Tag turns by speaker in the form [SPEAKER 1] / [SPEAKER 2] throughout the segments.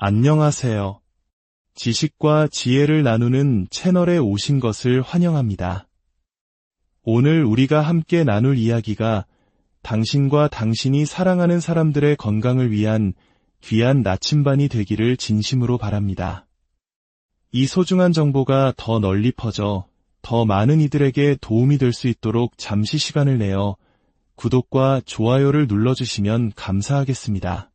[SPEAKER 1] 안녕하세요. 지식과 지혜를 나누는 채널에 오신 것을 환영합니다. 오늘 우리가 함께 나눌 이야기가 당신과 당신이 사랑하는 사람들의 건강을 위한 귀한 나침반이 되기를 진심으로 바랍니다. 이 소중한 정보가 더 널리 퍼져 더 많은 이들에게 도움이 될 수 있도록 잠시 시간을 내어 구독과 좋아요를 눌러주시면 감사하겠습니다.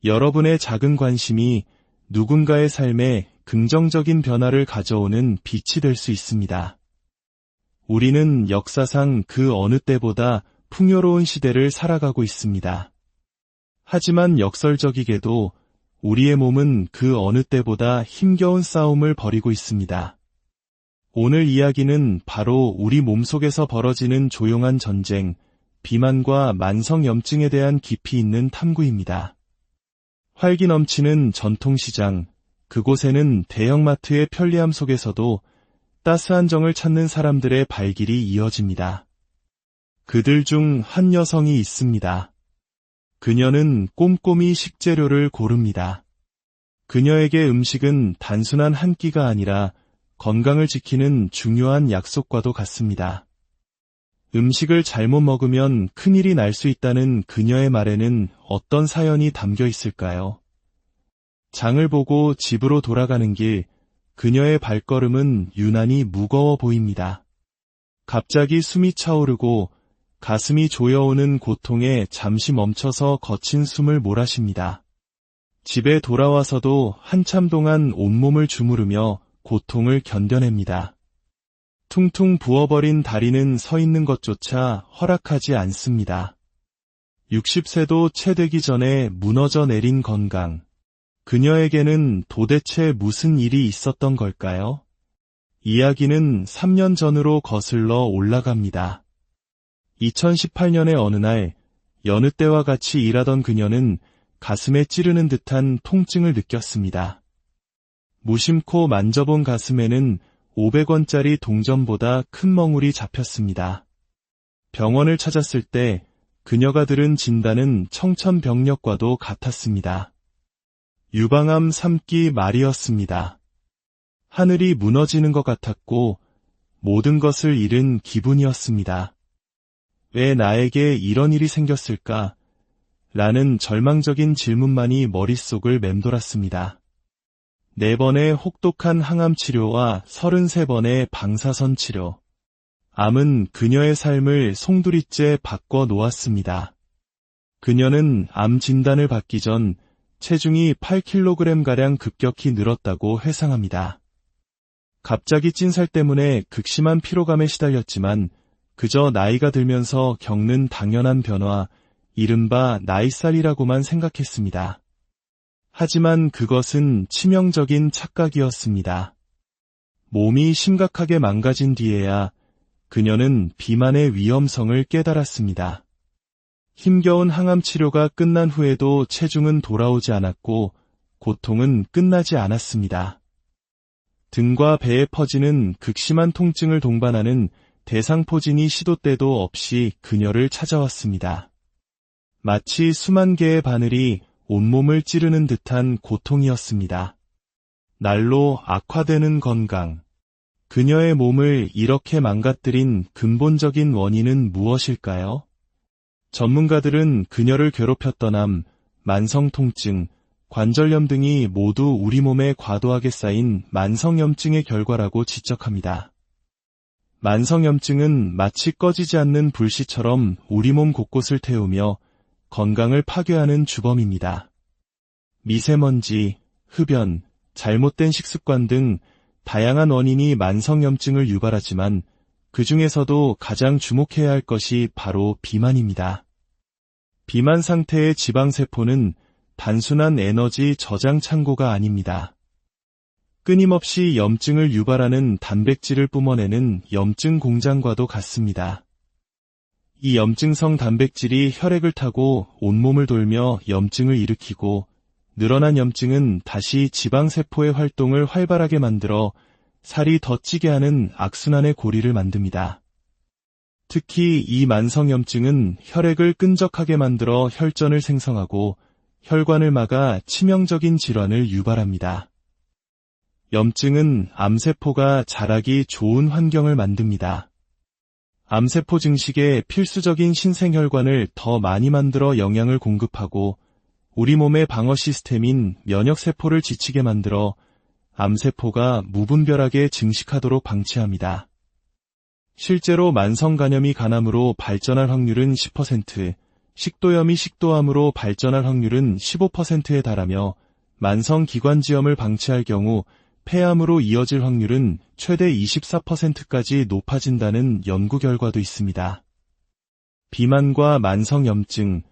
[SPEAKER 1] 여러분의 작은 관심이 누군가의 삶에 긍정적인 변화를 가져오는 빛이 될 수 있습니다. 우리는 역사상 그 어느 때보다 풍요로운 시대를 살아가고 있습니다. 하지만 역설적이게도 우리의 몸은 그 어느 때보다 힘겨운 싸움을 벌이고 있습니다. 오늘 이야기는 바로 우리 몸속에서 벌어지는 조용한 전쟁, 비만과 만성염증에 대한 깊이 있는 탐구입니다. 활기 넘치는 전통시장, 그곳에는 대형마트의 편리함 속에서도 따스한 정을 찾는 사람들의 발길이 이어집니다. 그들 중 한 여성이 있습니다. 그녀는 꼼꼼히 식재료를 고릅니다. 그녀에게 음식은 단순한 한 끼가 아니라 건강을 지키는 중요한 약속과도 같습니다. 음식을 잘못 먹으면 큰일이 날 수 있다는 그녀의 말에는 어떤 사연이 담겨 있을까요? 장을 보고 집으로 돌아가는 길, 그녀의 발걸음은 유난히 무거워 보입니다. 갑자기 숨이 차오르고 가슴이 조여오는 고통에 잠시 멈춰서 거친 숨을 몰아쉽니다. 집에 돌아와서도 한참 동안 온몸을 주무르며 고통을 견뎌냅니다. 퉁퉁 부어버린 다리는 서 있는 것조차 허락하지 않습니다. 60세도 채 되기 전에 무너져 내린 건강. 그녀에게는 도대체 무슨 일이 있었던 걸까요? 이야기는 3년 전으로 거슬러 올라갑니다. 2018년의 어느 날, 여느 때와 같이 일하던 그녀는 가슴에 찌르는 듯한 통증을 느꼈습니다. 무심코 만져본 가슴에는 500원짜리 동전보다 큰 멍울이 잡혔습니다. 병원을 찾았을 때 그녀가 들은 진단은 청천벽력과도 같았습니다. 유방암 3기 말이었습니다. 하늘이 무너지는 것 같았고 모든 것을 잃은 기분이었습니다. 왜 나에게 이런 일이 생겼을까? 라는 절망적인 질문만이 머릿속을 맴돌았습니다. 4번의 혹독한 항암 치료와 33번의 방사선 치료. 암은 그녀의 삶을 송두리째 바꿔 놓았습니다. 그녀는 암 진단을 받기 전 체중이 8kg가량 급격히 늘었다고 회상합니다. 갑자기 찐 살 때문에 극심한 피로감에 시달렸지만 그저 나이가 들면서 겪는 당연한 변화, 이른바 나이살이라고만 생각했습니다. 하지만 그것은 치명적인 착각이었습니다. 몸이 심각하게 망가진 뒤에야 그녀는 비만의 위험성을 깨달았습니다. 힘겨운 항암 치료가 끝난 후에도 체중은 돌아오지 않았고 고통은 끝나지 않았습니다. 등과 배에 퍼지는 극심한 통증을 동반하는 대상포진이 시도 때도 없이 그녀를 찾아왔습니다. 마치 수만 개의 바늘이 온몸을 찌르는 듯한 고통이었습니다. 날로 악화되는 건강. 그녀의 몸을 이렇게 망가뜨린 근본적인 원인은 무엇일까요? 전문가들은 그녀를 괴롭혔던 암, 만성통증, 관절염 등이 모두 우리 몸에 과도하게 쌓인 만성염증의 결과라고 지적합니다. 만성염증은 마치 꺼지지 않는 불씨처럼 우리 몸 곳곳을 태우며 건강을 파괴하는 주범입니다. 미세먼지, 흡연, 잘못된 식습관 등 다양한 원인이 만성염증을 유발하지만 그 중에서도 가장 주목해야 할 것이 바로 비만입니다. 비만 상태의 지방세포는 단순한 에너지 저장 창고가 아닙니다. 끊임없이 염증을 유발하는 단백질을 뿜어내는 염증 공장과도 같습니다. 이 염증성 단백질이 혈액을 타고 온몸을 돌며 염증을 일으키고 늘어난 염증은 다시 지방세포의 활동을 활발하게 만들어 살이 더 찌게 하는 악순환의 고리를 만듭니다. 특히 이 만성염증은 혈액을 끈적하게 만들어 혈전을 생성하고 혈관을 막아 치명적인 질환을 유발합니다. 염증은 암세포가 자라기 좋은 환경을 만듭니다. 암세포 증식에 필수적인 신생혈관을 더 많이 만들어 영양을 공급하고 우리 몸의 방어 시스템인 면역세포를 지치게 만들어 암세포가 무분별하게 증식하도록 방치합니다. 실제로 만성간염이 간암으로 발전할 확률은 10%, 식도염이 식도암으로 발전할 확률은 15%에 달하며 만성기관지염을 방치할 경우 폐암으로 이어질 확률은 최대 24%까지 높아진다는 연구 결과도 있습니다. 비만과 만성염증,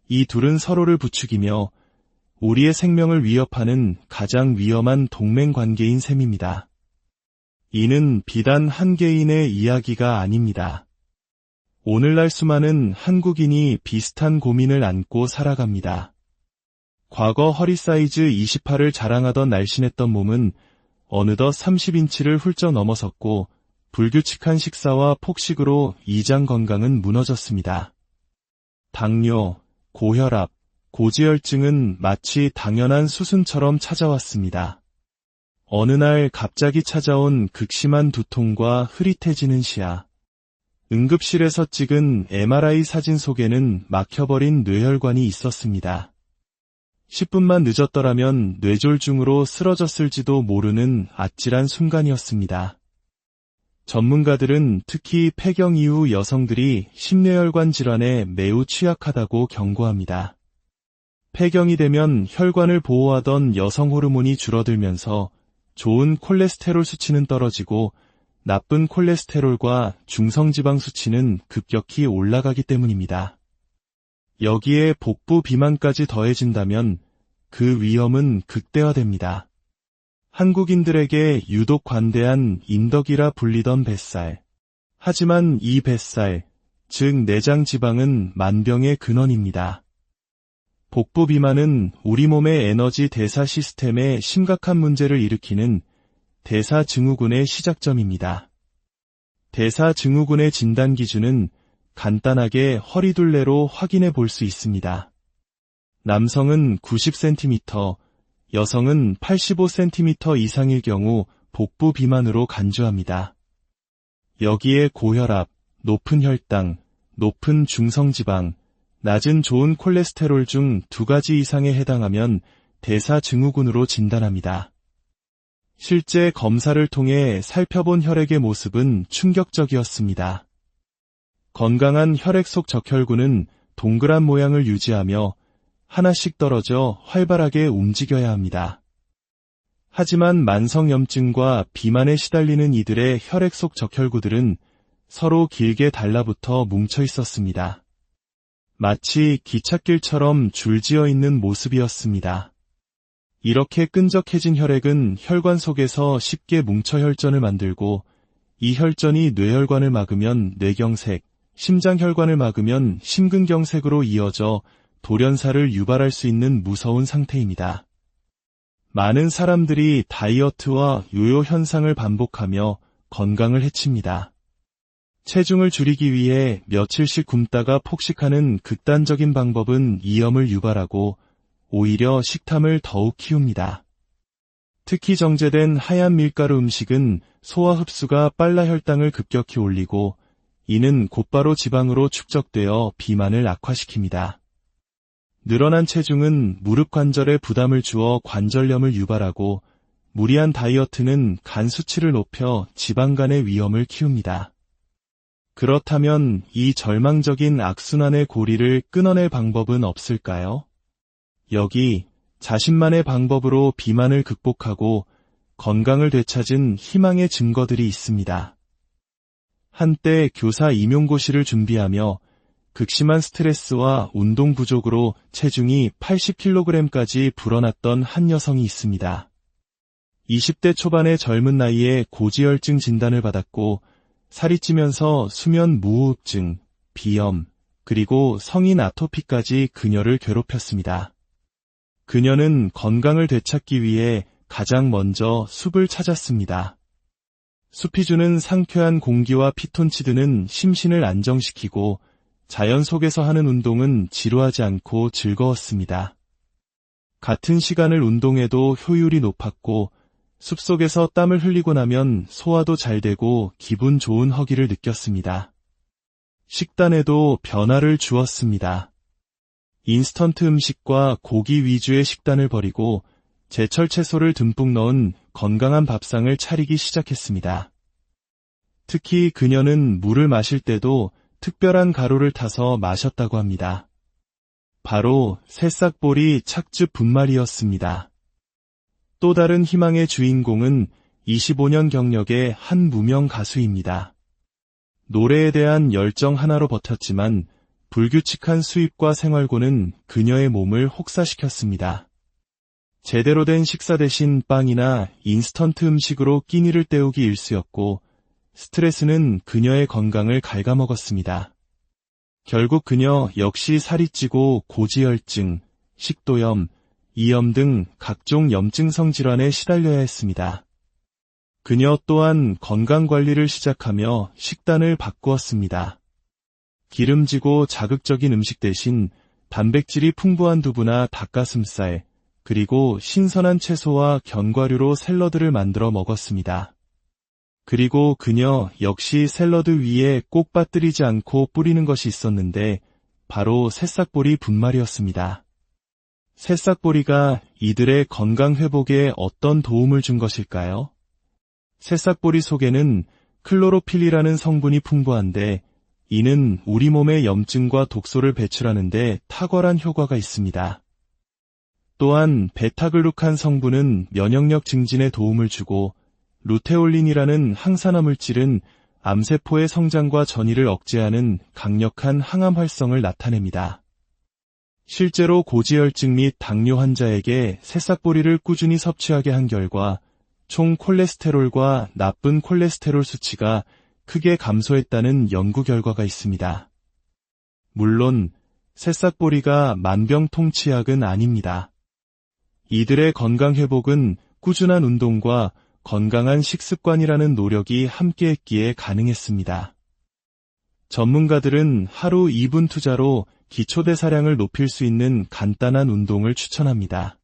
[SPEAKER 1] 이 둘은 서로를 부추기며 우리의 생명을 위협하는 가장 위험한 동맹관계인 셈입니다. 이는 비단 한 개인의 이야기가 아닙니다. 오늘날 수많은 한국인이 비슷한 고민을 안고 살아갑니다. 과거 허리 사이즈 28을 자랑하던 날씬했던 몸은 어느덧 30인치를 훌쩍 넘어섰고 불규칙한 식사와 폭식으로 이장 건강은 무너졌습니다. 당뇨, 고혈압, 고지혈증은 마치 당연한 수순처럼 찾아왔습니다. 어느 날 갑자기 찾아온 극심한 두통과 흐릿해지는 시야. 응급실에서 찍은 MRI 사진 속에는 막혀버린 뇌혈관이 있었습니다. 10분만 늦었더라면 뇌졸중으로 쓰러졌을지도 모르는 아찔한 순간이었습니다. 전문가들은 특히 폐경 이후 여성들이 심뇌혈관 질환에 매우 취약하다고 경고합니다. 폐경이 되면 혈관을 보호하던 여성 호르몬이 줄어들면서 좋은 콜레스테롤 수치는 떨어지고 나쁜 콜레스테롤과 중성지방 수치는 급격히 올라가기 때문입니다. 여기에 복부 비만까지 더해진다면 그 위험은 극대화됩니다. 한국인들에게 유독 관대한 인덕이라 불리던 뱃살. 하지만 이 뱃살, 즉 내장 지방은 만병의 근원입니다. 복부 비만은 우리 몸의 에너지 대사 시스템에 심각한 문제를 일으키는 대사증후군의 시작점입니다. 대사증후군의 진단 기준은 간단하게 허리둘레로 확인해 볼 수 있습니다. 남성은 90cm, 여성은 85cm 이상일 경우 복부 비만으로 간주합니다. 여기에 고혈압, 높은 혈당, 높은 중성지방, 낮은 좋은 콜레스테롤 중 2가지 이상에 해당하면 대사증후군으로 진단합니다. 실제 검사를 통해 살펴본 혈액의 모습은 충격적이었습니다. 건강한 혈액 속 적혈구는 동그란 모양을 유지하며 하나씩 떨어져 활발하게 움직여야 합니다. 하지만 만성염증과 비만에 시달리는 이들의 혈액 속 적혈구들은 서로 길게 달라붙어 뭉쳐 있었습니다. 마치 기찻길처럼 줄지어 있는 모습이었습니다. 이렇게 끈적해진 혈액은 혈관 속에서 쉽게 뭉쳐 혈전을 만들고 이 혈전이 뇌혈관을 막으면 뇌경색, 심장혈관을 막으면 심근경색으로 이어져 돌연사를 유발할 수 있는 무서운 상태입니다. 많은 사람들이 다이어트와 요요 현상을 반복하며 건강을 해칩니다. 체중을 줄이기 위해 며칠씩 굶다가 폭식하는 극단적인 방법은 이염을 유발하고 오히려 식탐을 더욱 키웁니다. 특히 정제된 하얀 밀가루 음식은 소화 흡수가 빨라 혈당을 급격히 올리고 이는 곧바로 지방으로 축적되어 비만을 악화시킵니다. 늘어난 체중은 무릎 관절에 부담을 주어 관절염을 유발하고 무리한 다이어트는 간 수치를 높여 지방간의 위험을 키웁니다. 그렇다면 이 절망적인 악순환의 고리를 끊어낼 방법은 없을까요? 여기 자신만의 방법으로 비만을 극복하고 건강을 되찾은 희망의 증거들이 있습니다. 한때 교사 임용고시를 준비하며 극심한 스트레스와 운동 부족으로 체중이 80kg까지 불어났던 한 여성이 있습니다. 20대 초반의 젊은 나이에 고지혈증 진단을 받았고 살이 찌면서 수면 무호흡증, 비염, 그리고 성인 아토피까지 그녀를 괴롭혔습니다. 그녀는 건강을 되찾기 위해 가장 먼저 숲을 찾았습니다. 숲이 주는 상쾌한 공기와 피톤치드는 심신을 안정시키고 자연 속에서 하는 운동은 지루하지 않고 즐거웠습니다. 같은 시간을 운동해도 효율이 높았고 숲속에서 땀을 흘리고 나면 소화도 잘 되고 기분 좋은 허기를 느꼈습니다. 식단에도 변화를 주었습니다. 인스턴트 음식과 고기 위주의 식단을 버리고 제철 채소를 듬뿍 넣은 건강한 밥상을 차리기 시작했습니다. 특히 그녀는 물을 마실 때도 특별한 가루를 타서 마셨다고 합니다. 바로 새싹보리 착즙 분말이었습니다. 또 다른 희망의 주인공은 25년 경력의 한 무명 가수입니다. 노래에 대한 열정 하나로 버텼지만 불규칙한 수입과 생활고는 그녀의 몸을 혹사시켰습니다. 제대로 된 식사 대신 빵이나 인스턴트 음식으로 끼니를 때우기 일쑤였고 스트레스는 그녀의 건강을 갉아먹었습니다. 결국 그녀 역시 살이 찌고 고지혈증, 식도염, 이염 등 각종 염증성 질환에 시달려야 했습니다. 그녀 또한 건강관리를 시작하며 식단을 바꾸었습니다. 기름지고 자극적인 음식 대신 단백질이 풍부한 두부나 닭가슴살, 그리고 신선한 채소와 견과류로 샐러드를 만들어 먹었습니다. 그리고 그녀 역시 샐러드 위에 꼭 빠뜨리지 않고 뿌리는 것이 있었는데 바로 새싹보리 분말이었습니다. 새싹보리가 이들의 건강 회복에 어떤 도움을 준 것일까요? 새싹보리 속에는 클로로필이라는 성분이 풍부한데 이는 우리 몸의 염증과 독소를 배출하는 데 탁월한 효과가 있습니다. 또한 베타글루칸 성분은 면역력 증진에 도움을 주고 루테올린이라는 항산화 물질은 암세포의 성장과 전이를 억제하는 강력한 항암 활성을 나타냅니다. 실제로 고지혈증 및 당뇨 환자에게 새싹보리를 꾸준히 섭취하게 한 결과 총 콜레스테롤과 나쁜 콜레스테롤 수치가 크게 감소했다는 연구 결과가 있습니다. 물론 새싹보리가 만병통치약은 아닙니다. 이들의 건강 회복은 꾸준한 운동과 건강한 식습관이라는 노력이 함께했기에 가능했습니다. 전문가들은 하루 2분 투자로 기초대사량을 높일 수 있는 간단한 운동을 추천합니다.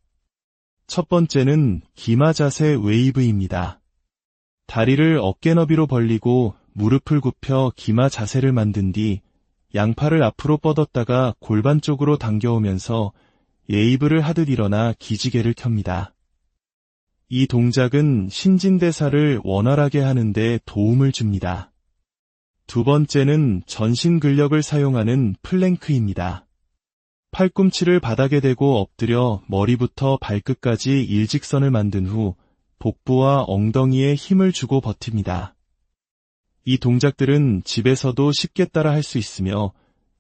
[SPEAKER 1] 첫 번째는 기마 자세 웨이브입니다. 다리를 어깨 너비로 벌리고 무릎을 굽혀 기마 자세를 만든 뒤 양팔을 앞으로 뻗었다가 골반 쪽으로 당겨오면서 웨이브를 하듯 일어나 기지개를 켭니다. 이 동작은 신진대사를 원활하게 하는 데 도움을 줍니다. 두 번째는 전신 근력을 사용하는 플랭크입니다. 팔꿈치를 바닥에 대고 엎드려 머리부터 발끝까지 일직선을 만든 후 복부와 엉덩이에 힘을 주고 버팁니다. 이 동작들은 집에서도 쉽게 따라 할 수 있으며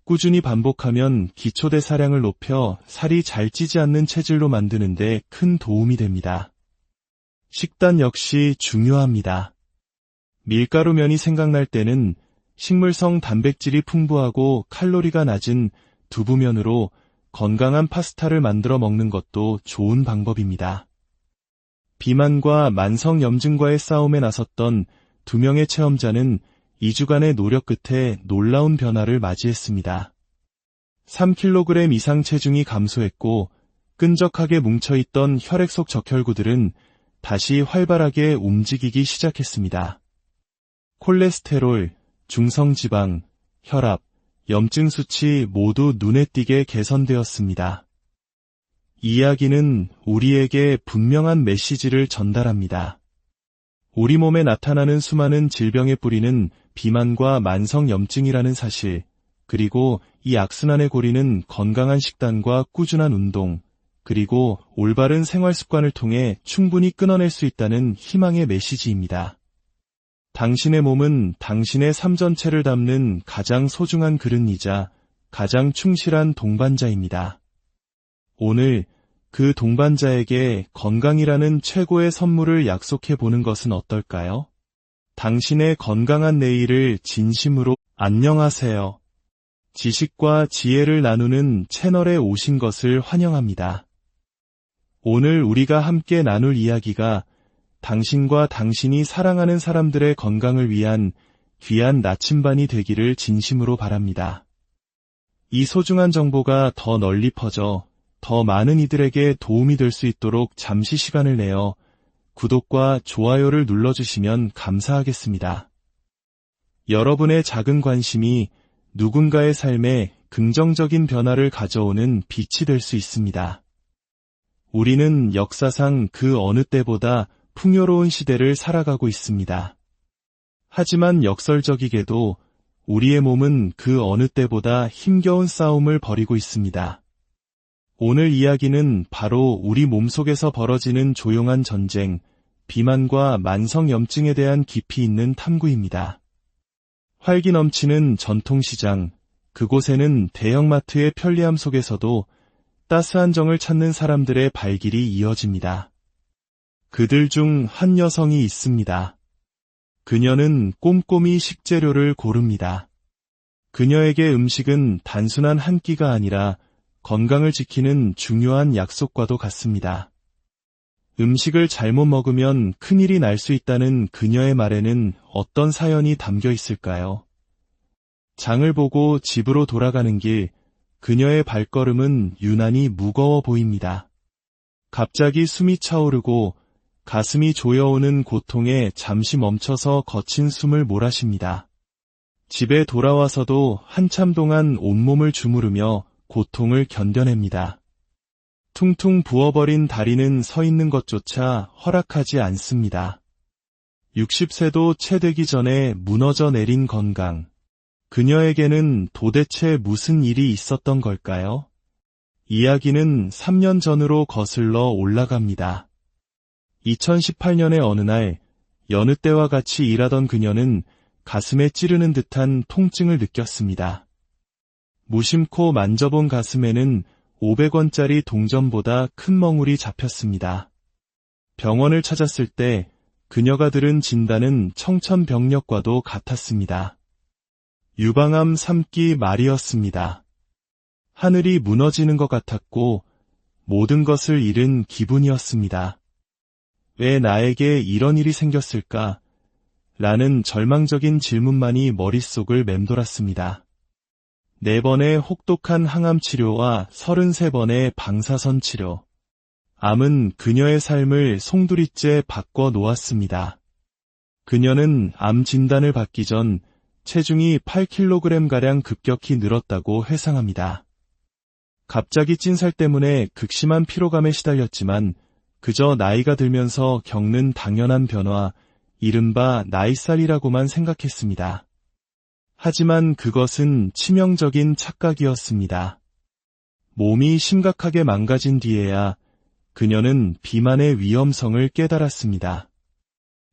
[SPEAKER 1] 꾸준히 반복하면 기초대사량을 높여 살이 잘 찌지 않는 체질로 만드는 데 큰 도움이 됩니다. 식단 역시 중요합니다. 밀가루면이 생각날 때는 식물성 단백질이 풍부하고 칼로리가 낮은 두부면으로 건강한 파스타를 만들어 먹는 것도 좋은 방법입니다. 비만과 만성염증과의 싸움에 나섰던 2명의 체험자는 2주간의 노력 끝에 놀라운 변화를 맞이했습니다. 3kg 이상 체중이 감소했고 끈적하게 뭉쳐있던 혈액 속 적혈구들은 다시 활발하게 움직이기 시작했습니다. 콜레스테롤, 중성지방, 혈압, 염증 수치 모두 눈에 띄게 개선되었습니다. 이 이야기는 우리에게 분명한 메시지를 전달합니다. 우리 몸에 나타나는 수많은 질병의 뿌리는 비만과 만성염증이라는 사실, 그리고 이 악순환의 고리는 건강한 식단과 꾸준한 운동, 그리고 올바른 생활 습관을 통해 충분히 끊어낼 수 있다는 희망의 메시지입니다. 당신의 몸은 당신의 삶 전체를 담는 가장 소중한 그릇이자 가장 충실한 동반자입니다. 오늘 그 동반자에게 건강이라는 최고의 선물을 약속해 보는 것은 어떨까요? 당신의 건강한 내일을 진심으로 안녕하세요. 지식과 지혜를 나누는 채널에 오신 것을 환영합니다. 오늘 우리가 함께 나눌 이야기가 당신과 당신이 사랑하는 사람들의 건강을 위한 귀한 나침반이 되기를 진심으로 바랍니다. 이 소중한 정보가 더 널리 퍼져 더 많은 이들에게 도움이 될 수 있도록 잠시 시간을 내어 구독과 좋아요를 눌러주시면 감사하겠습니다. 여러분의 작은 관심이 누군가의 삶에 긍정적인 변화를 가져오는 빛이 될 수 있습니다. 우리는 역사상 그 어느 때보다 풍요로운 시대를 살아가고 있습니다. 하지만 역설적이게도 우리의 몸은 그 어느 때보다 힘겨운 싸움을 벌이고 있습니다. 오늘 이야기는 바로 우리 몸속에서 벌어지는 조용한 전쟁, 비만과 만성염증에 대한 깊이 있는 탐구입니다. 활기 넘치는 전통시장, 그곳에는 대형마트의 편리함 속에서도 따스한 정을 찾는 사람들의 발길이 이어집니다. 그들 중 한 여성이 있습니다. 그녀는 꼼꼼히 식재료를 고릅니다. 그녀에게 음식은 단순한 한 끼가 아니라 건강을 지키는 중요한 약속과도 같습니다. 음식을 잘못 먹으면 큰일이 날 수 있다는 그녀의 말에는 어떤 사연이 담겨 있을까요? 장을 보고 집으로 돌아가는 길, 그녀의 발걸음은 유난히 무거워 보입니다. 갑자기 숨이 차오르고 가슴이 조여오는 고통에 잠시 멈춰서 거친 숨을 몰아쉽니다. 집에 돌아와서도 한참 동안 온몸을 주무르며 고통을 견뎌냅니다. 퉁퉁 부어버린 다리는 서 있는 것조차 허락하지 않습니다. 60세도 채 되기 전에 무너져 내린 건강. 그녀에게는 도대체 무슨 일이 있었던 걸까요? 이야기는 3년 전으로 거슬러 올라갑니다. 2018년의 어느 날, 여느 때와 같이 일하던 그녀는 가슴에 찌르는 듯한 통증을 느꼈습니다. 무심코 만져본 가슴에는 500원짜리 동전보다 큰 멍울이 잡혔습니다. 병원을 찾았을 때 그녀가 들은 진단은 청천벽력과도 같았습니다. 유방암 3기 말이었습니다. 하늘이 무너지는 것 같았고 모든 것을 잃은 기분이었습니다. 왜 나에게 이런 일이 생겼을까? 라는 절망적인 질문만이 머릿속을 맴돌았습니다. 4번의 혹독한 항암 치료와 33번의 방사선 치료. 암은 그녀의 삶을 송두리째 바꿔 놓았습니다. 그녀는 암 진단을 받기 전 체중이 8kg가량 급격히 늘었다고 회상합니다. 갑자기 찐살 때문에 극심한 피로감에 시달렸지만 그저 나이가 들면서 겪는 당연한 변화, 이른바 나이살이라고만 생각했습니다. 하지만 그것은 치명적인 착각이었습니다. 몸이 심각하게 망가진 뒤에야 그녀는 비만의 위험성을 깨달았습니다.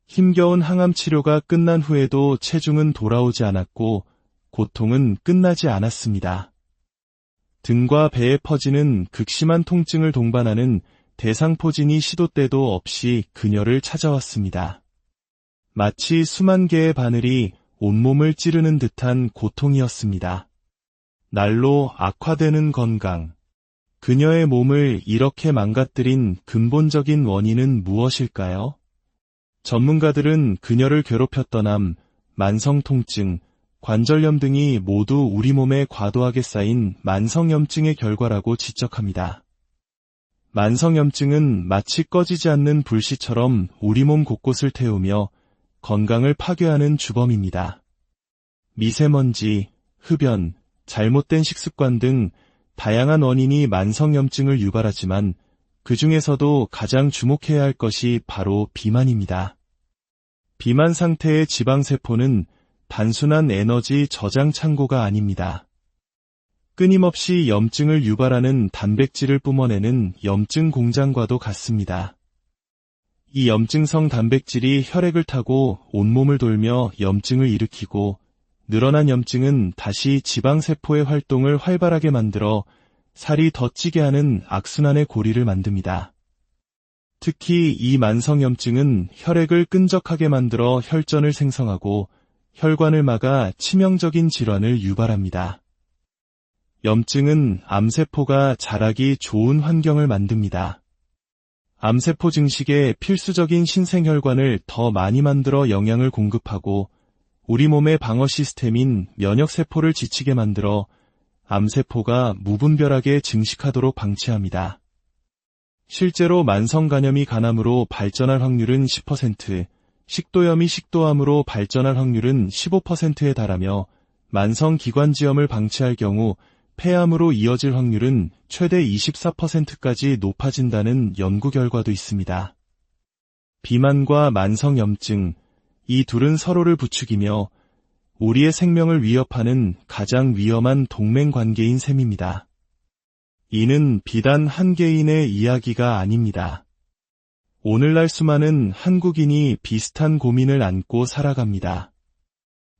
[SPEAKER 1] 힘겨운 항암 치료가 끝난 후에도 체중은 돌아오지 않았고 고통은 끝나지 않았습니다. 등과 배에 퍼지는 극심한 통증을 동반하는 대상포진이 시도 때도 없이 그녀를 찾아왔습니다. 마치 수만 개의 바늘이 온몸을 찌르는 듯한 고통이었습니다. 날로 악화되는 건강. 그녀의 몸을 이렇게 망가뜨린 근본적인 원인은 무엇일까요? 전문가들은 그녀를 괴롭혔던 암, 만성통증, 관절염 등이 모두 우리 몸에 과도하게 쌓인 만성염증의 결과라고 지적합니다. 만성염증은 마치 꺼지지 않는 불씨처럼 우리 몸 곳곳을 태우며 건강을 파괴하는 주범입니다. 미세먼지, 흡연, 잘못된 식습관 등 다양한 원인이 만성염증을 유발하지만 그 중에서도 가장 주목해야 할 것이 바로 비만입니다. 비만 상태의 지방세포는 단순한 에너지 저장 창고가 아닙니다. 끊임없이 염증을 유발하는 단백질을 뿜어내는 염증 공장과도 같습니다. 이 염증성 단백질이 혈액을 타고 온몸을 돌며 염증을 일으키고 늘어난 염증은 다시 지방세포의 활동을 활발하게 만들어 살이 더 찌게 하는 악순환의 고리를 만듭니다. 특히 이 만성염증은 혈액을 끈적하게 만들어 혈전을 생성하고 혈관을 막아 치명적인 질환을 유발합니다. 염증은 암세포가 자라기 좋은 환경을 만듭니다. 암세포 증식에 필수적인 신생혈관을 더 많이 만들어 영양을 공급하고 우리 몸의 방어 시스템인 면역세포를 지치게 만들어 암세포가 무분별하게 증식하도록 방치합니다. 실제로 만성간염이 간암으로 발전할 확률은 10%, 식도염이 식도암으로 발전할 확률은 15%에 달하며 만성기관지염을 방치할 경우 폐암으로 이어질 확률은 최대 24%까지 높아진다는 연구 결과도 있습니다. 비만과 만성염증, 이 둘은 서로를 부추기며 우리의 생명을 위협하는 가장 위험한 동맹관계인 셈입니다. 이는 비단 한 개인의 이야기가 아닙니다. 오늘날 수많은 한국인이 비슷한 고민을 안고 살아갑니다.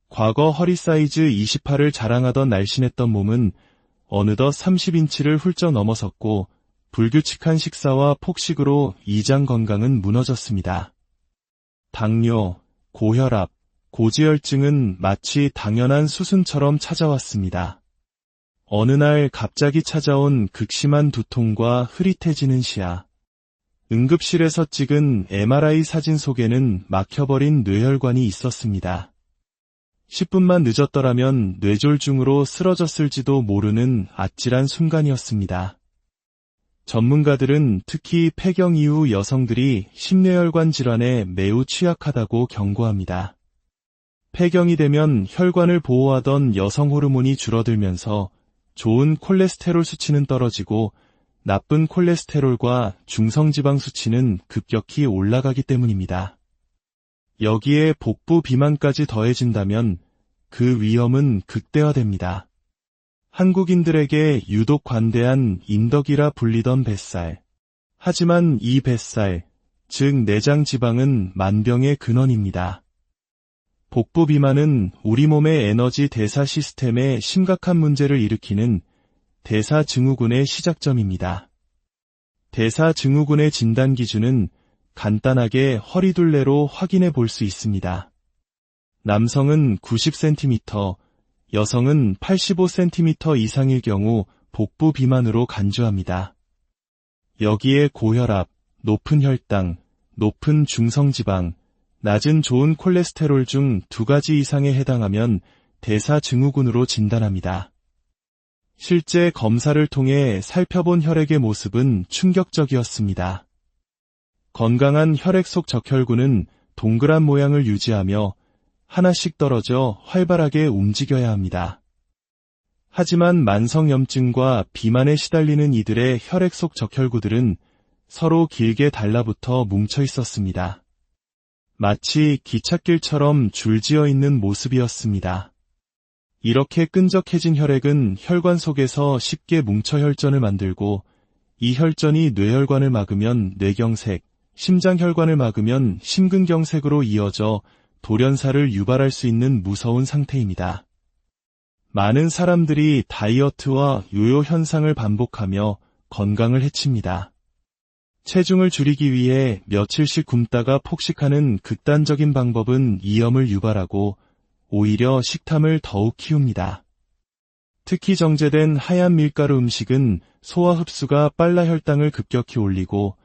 [SPEAKER 1] 과거 허리 사이즈 28을 자랑하던 날씬했던 몸은 어느덧 30인치를 훌쩍 넘어섰고 불규칙한 식사와 폭식으로 이장 건강은 무너졌습니다. 당뇨, 고혈압, 고지혈증은 마치 당연한 수순처럼 찾아왔습니다. 어느 날 갑자기 찾아온 극심한 두통과 흐릿해지는 시야. 응급실에서 찍은 MRI 사진 속에는 막혀버린 뇌혈관이 있었습니다. 10분만 늦었더라면 뇌졸중으로 쓰러졌을지도 모르는 아찔한 순간이었습니다. 전문가들은 특히 폐경 이후 여성들이 심뇌혈관 질환에 매우 취약하다고 경고합니다. 폐경이 되면 혈관을 보호하던 여성 호르몬이 줄어들면서 좋은 콜레스테롤 수치는 떨어지고 나쁜 콜레스테롤과 중성지방 수치는 급격히 올라가기 때문입니다. 여기에 복부 비만까지 더해진다면 그 위험은 극대화됩니다. 한국인들에게 유독 관대한 인덕이라 불리던 뱃살. 하지만 이 뱃살, 즉 내장 지방은 만병의 근원입니다. 복부 비만은 우리 몸의 에너지 대사 시스템에 심각한 문제를 일으키는 대사증후군의 시작점입니다. 대사증후군의 진단 기준은 간단하게 허리둘레로 확인해 볼 수 있습니다. 남성은 90cm, 여성은 85cm 이상일 경우 복부 비만으로 간주합니다. 여기에 고혈압, 높은 혈당, 높은 중성지방, 낮은 좋은 콜레스테롤 중 2가지 이상에 해당하면 대사증후군으로 진단합니다. 실제 검사를 통해 살펴본 혈액의 모습은 충격적이었습니다. 건강한 혈액 속 적혈구는 동그란 모양을 유지하며 하나씩 떨어져 활발하게 움직여야 합니다. 하지만 만성염증과 비만에 시달리는 이들의 혈액 속 적혈구들은 서로 길게 달라붙어 뭉쳐 있었습니다. 마치 기찻길처럼 줄지어 있는 모습이었습니다. 이렇게 끈적해진 혈액은 혈관 속에서 쉽게 뭉쳐 혈전을 만들고 이 혈전이 뇌혈관을 막으면 뇌경색, 심장혈관을 막으면 심근경색으로 이어져 돌연사를 유발할 수 있는 무서운 상태입니다. 많은 사람들이 다이어트와 요요 현상을 반복하며 건강을 해칩니다. 체중을 줄이기 위해 며칠씩 굶다가 폭식하는 극단적인 방법은 이염을 유발하고 오히려 식탐을 더욱 키웁니다. 특히 정제된 하얀 밀가루 음식은 소화 흡수가 빨라 혈당을 급격히 올리고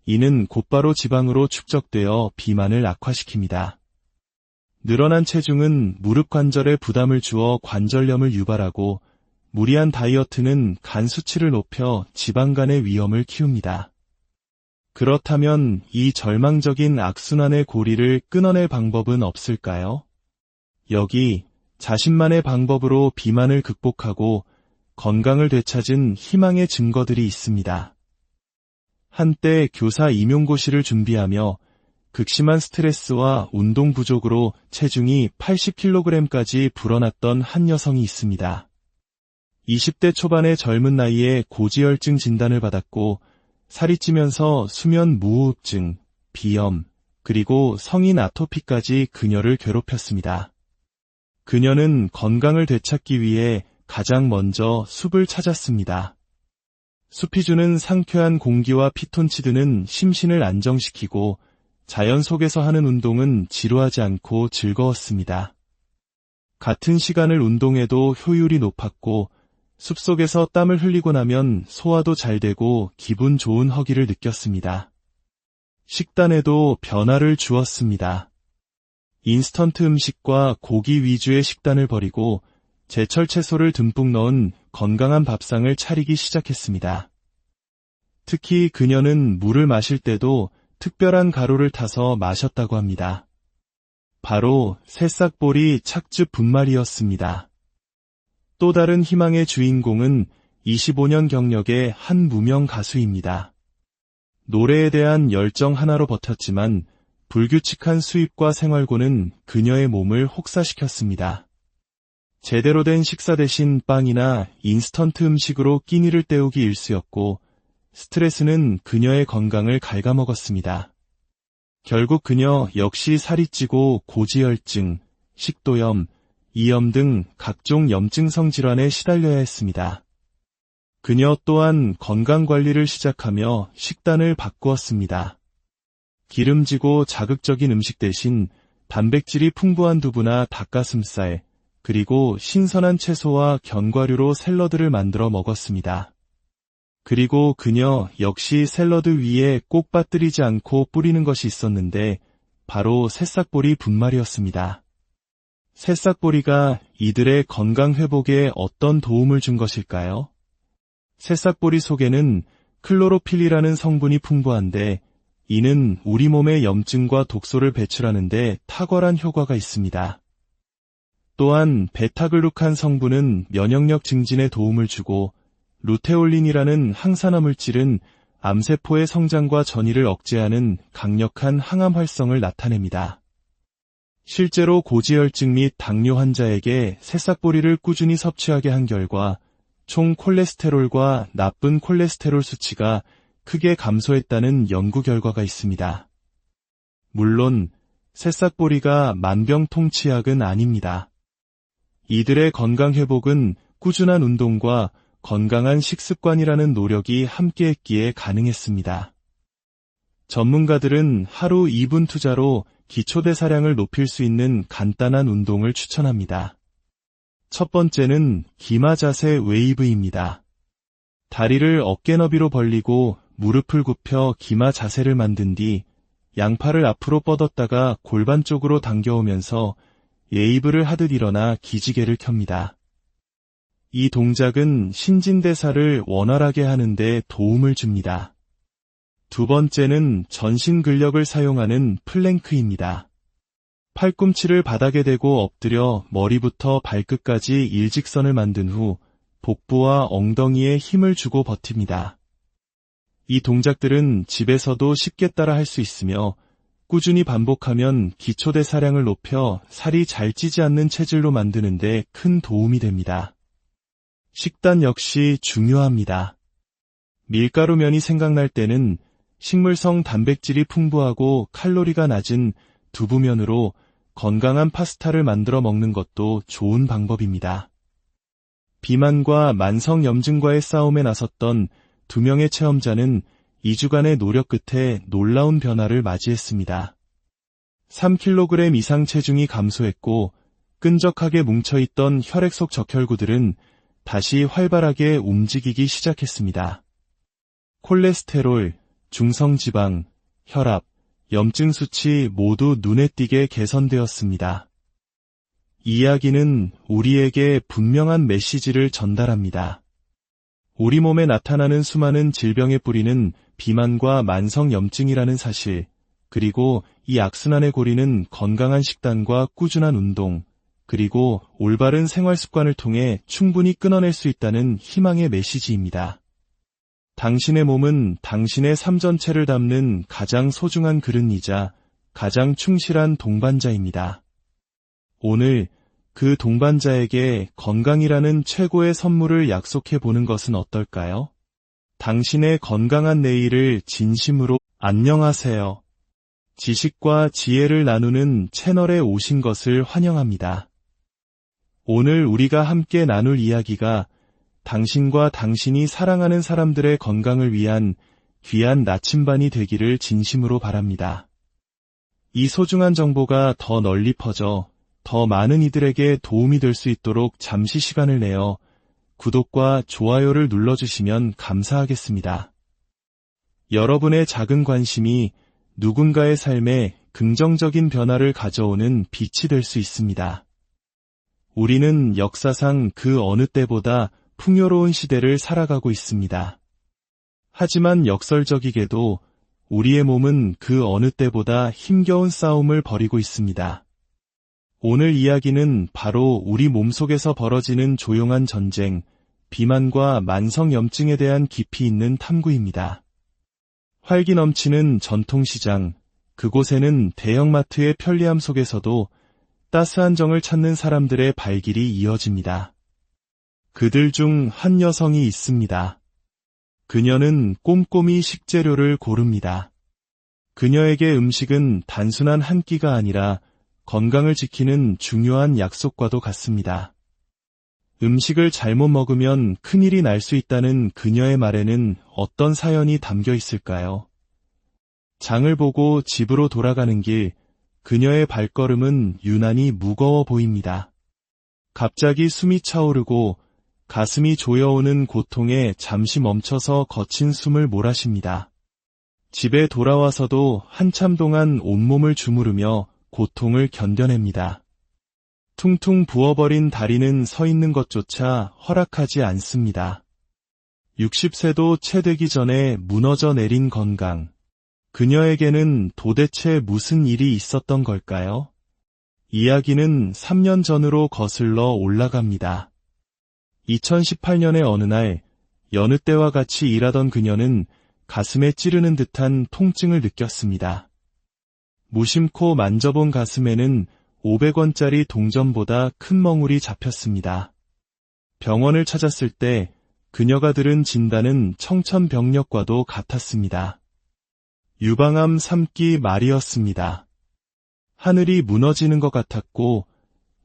[SPEAKER 1] 이는 곧바로 지방으로 축적되어 비만을 악화시킵니다. 늘어난 체중은 무릎 관절에 부담을 주어 관절염을 유발하고 무리한 다이어트는 간 수치를 높여 지방간의 위험을 키웁니다. 그렇다면 이 절망적인 악순환의 고리를 끊어낼 방법은 없을까요? 여기 자신만의 방법으로 비만을 극복하고 건강을 되찾은 희망의 증거들이 있습니다. 한때 교사 임용고시를 준비하며 극심한 스트레스와 운동 부족으로 체중이 80kg까지 불어났던 한 여성이 있습니다. 20대 초반의 젊은 나이에 고지혈증 진단을 받았고 살이 찌면서 수면 무호흡증, 비염, 그리고 성인 아토피까지 그녀를 괴롭혔습니다. 그녀는 건강을 되찾기 위해 가장 먼저 숲을 찾았습니다. 숲이 주는 상쾌한 공기와 피톤치드는 심신을 안정시키고 자연 속에서 하는 운동은 지루하지 않고 즐거웠습니다. 같은 시간을 운동해도 효율이 높았고 숲속에서 땀을 흘리고 나면 소화도 잘 되고 기분 좋은 허기를 느꼈습니다. 식단에도 변화를 주었습니다. 인스턴트 음식과 고기 위주의 식단을 버리고 제철 채소를 듬뿍 넣은 건강한 밥상을 차리기 시작했습니다. 특히 그녀는 물을 마실 때도 특별한 가루를 타서 마셨다고 합니다. 바로 새싹보리 착즙 분말이었습니다. 또 다른 희망의 주인공은 25년 경력의 한 무명 가수입니다. 노래에 대한 열정 하나로 버텼지만 불규칙한 수입과 생활고는 그녀의 몸을 혹사시켰습니다. 제대로 된 식사 대신 빵이나 인스턴트 음식으로 끼니를 때우기 일쑤였고 스트레스는 그녀의 건강을 갉아먹었습니다. 결국 그녀 역시 살이 찌고 고지혈증, 식도염, 이염 등 각종 염증성 질환에 시달려야 했습니다. 그녀 또한 건강관리를 시작하며 식단을 바꾸었습니다. 기름지고 자극적인 음식 대신 단백질이 풍부한 두부나 닭가슴살, 그리고 신선한 채소와 견과류로 샐러드를 만들어 먹었습니다. 그리고 그녀 역시 샐러드 위에 꼭 빠뜨리지 않고 뿌리는 것이 있었는데 바로 새싹보리 분말이었습니다. 새싹보리가 이들의 건강 회복에 어떤 도움을 준 것일까요? 새싹보리 속에는 클로로필이라는 성분이 풍부한데 이는 우리 몸의 염증과 독소를 배출하는 데 탁월한 효과가 있습니다. 또한 베타글루칸 성분은 면역력 증진에 도움을 주고 루테올린이라는 항산화 물질은 암세포의 성장과 전이를 억제하는 강력한 항암 활성을 나타냅니다. 실제로 고지혈증 및 당뇨 환자에게 새싹보리를 꾸준히 섭취하게 한 결과 총 콜레스테롤과 나쁜 콜레스테롤 수치가 크게 감소했다는 연구 결과가 있습니다. 물론 새싹보리가 만병통치약은 아닙니다. 이들의 건강 회복은 꾸준한 운동과 건강한 식습관이라는 노력이 함께했기에 가능했습니다. 전문가들은 하루 2분 투자로 기초대사량을 높일 수 있는 간단한 운동을 추천합니다. 첫 번째는 기마 자세 웨이브입니다. 다리를 어깨 너비로 벌리고 무릎을 굽혀 기마 자세를 만든 뒤 양팔을 앞으로 뻗었다가 골반 쪽으로 당겨오면서 웨이브를 하듯 일어나 기지개를 켭니다. 이 동작은 신진대사를 원활하게 하는 데 도움을 줍니다. 두 번째는 전신 근력을 사용하는 플랭크입니다. 팔꿈치를 바닥에 대고 엎드려 머리부터 발끝까지 일직선을 만든 후 복부와 엉덩이에 힘을 주고 버팁니다. 이 동작들은 집에서도 쉽게 따라 할 수 있으며 꾸준히 반복하면 기초대사량을 높여 살이 잘 찌지 않는 체질로 만드는 데 큰 도움이 됩니다. 식단 역시 중요합니다. 밀가루면이 생각날 때는 식물성 단백질이 풍부하고 칼로리가 낮은 두부면으로 건강한 파스타를 만들어 먹는 것도 좋은 방법입니다. 비만과 만성염증과의 싸움에 나섰던 2명의 체험자는 2주간의 노력 끝에 놀라운 변화를 맞이했습니다. 3kg 이상 체중이 감소했고 끈적하게 뭉쳐있던 혈액 속 적혈구들은 다시 활발하게 움직이기 시작했습니다. 콜레스테롤, 중성지방, 혈압, 염증 수치 모두 눈에 띄게 개선되었습니다. 이 이야기는 우리에게 분명한 메시지를 전달합니다. 우리 몸에 나타나는 수많은 질병의 뿌리는 비만과 만성염증이라는 사실, 그리고 이 악순환의 고리는 건강한 식단과 꾸준한 운동, 그리고 올바른 생활 습관을 통해 충분히 끊어낼 수 있다는 희망의 메시지입니다. 당신의 몸은 당신의 삶 전체를 담는 가장 소중한 그릇이자 가장 충실한 동반자입니다. 오늘 그 동반자에게 건강이라는 최고의 선물을 약속해 보는 것은 어떨까요? 당신의 건강한 내일을 진심으로 안녕하세요. 지식과 지혜를 나누는 채널에 오신 것을 환영합니다. 오늘 우리가 함께 나눌 이야기가 당신과 당신이 사랑하는 사람들의 건강을 위한 귀한 나침반이 되기를 진심으로 바랍니다. 이 소중한 정보가 더 널리 퍼져 더 많은 이들에게 도움이 될 수 있도록 잠시 시간을 내어 구독과 좋아요를 눌러주시면 감사하겠습니다. 여러분의 작은 관심이 누군가의 삶에 긍정적인 변화를 가져오는 빛이 될 수 있습니다. 우리는 역사상 그 어느 때보다 풍요로운 시대를 살아가고 있습니다. 하지만 역설적이게도 우리의 몸은 그 어느 때보다 힘겨운 싸움을 벌이고 있습니다. 오늘 이야기는 바로 우리 몸속에서 벌어지는 조용한 전쟁, 비만과 만성염증에 대한 깊이 있는 탐구입니다. 활기 넘치는 전통시장, 그곳에는 대형마트의 편리함 속에서도 따스한 정을 찾는 사람들의 발길이 이어집니다. 그들 중 한 여성이 있습니다. 그녀는 꼼꼼히 식재료를 고릅니다. 그녀에게 음식은 단순한 한 끼가 아니라 건강을 지키는 중요한 약속과도 같습니다. 음식을 잘못 먹으면 큰일이 날 수 있다는 그녀의 말에는 어떤 사연이 담겨 있을까요? 장을 보고 집으로 돌아가는 길, 그녀의 발걸음은 유난히 무거워 보입니다. 갑자기 숨이 차오르고 가슴이 조여오는 고통에 잠시 멈춰서 거친 숨을 몰아쉽니다. 집에 돌아와서도 한참 동안 온몸을 주무르며 고통을 견뎌냅니다. 퉁퉁 부어버린 다리는 서 있는 것조차 허락하지 않습니다. 60세도 채 되기 전에 무너져 내린 건강. 그녀에게는 도대체 무슨 일이 있었던 걸까요? 이야기는 3년 전으로 거슬러 올라갑니다. 2018년의 어느 날, 여느 때와 같이 일하던 그녀는 가슴에 찌르는 듯한 통증을 느꼈습니다. 무심코 만져본 가슴에는 500원짜리 동전보다 큰 멍울이 잡혔습니다. 병원을 찾았을 때 그녀가 들은 진단은 청천벽력과도 같았습니다. 유방암 3기 말이었습니다. 하늘이 무너지는 것 같았고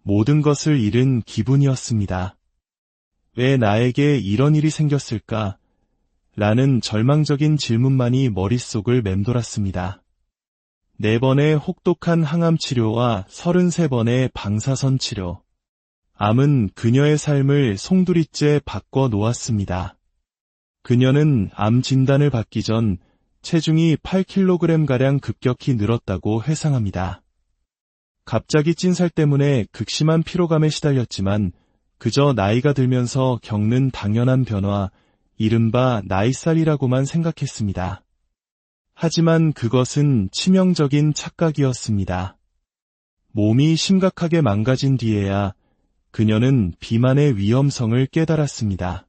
[SPEAKER 1] 모든 것을 잃은 기분이었습니다. 왜 나에게 이런 일이 생겼을까? 라는 절망적인 질문만이 머릿속을 맴돌았습니다. 4번의 혹독한 항암 치료와 33번의 방사선 치료. 암은 그녀의 삶을 송두리째 바꿔 놓았습니다. 그녀는 암 진단을 받기 전 체중이 8kg가량 급격히 늘었다고 회상합니다. 갑자기 찐 살 때문에 극심한 피로감에 시달렸지만 그저 나이가 들면서 겪는 당연한 변화, 이른바 나이살이라고만 생각했습니다. 하지만 그것은 치명적인 착각이었습니다. 몸이 심각하게 망가진 뒤에야 그녀는 비만의 위험성을 깨달았습니다.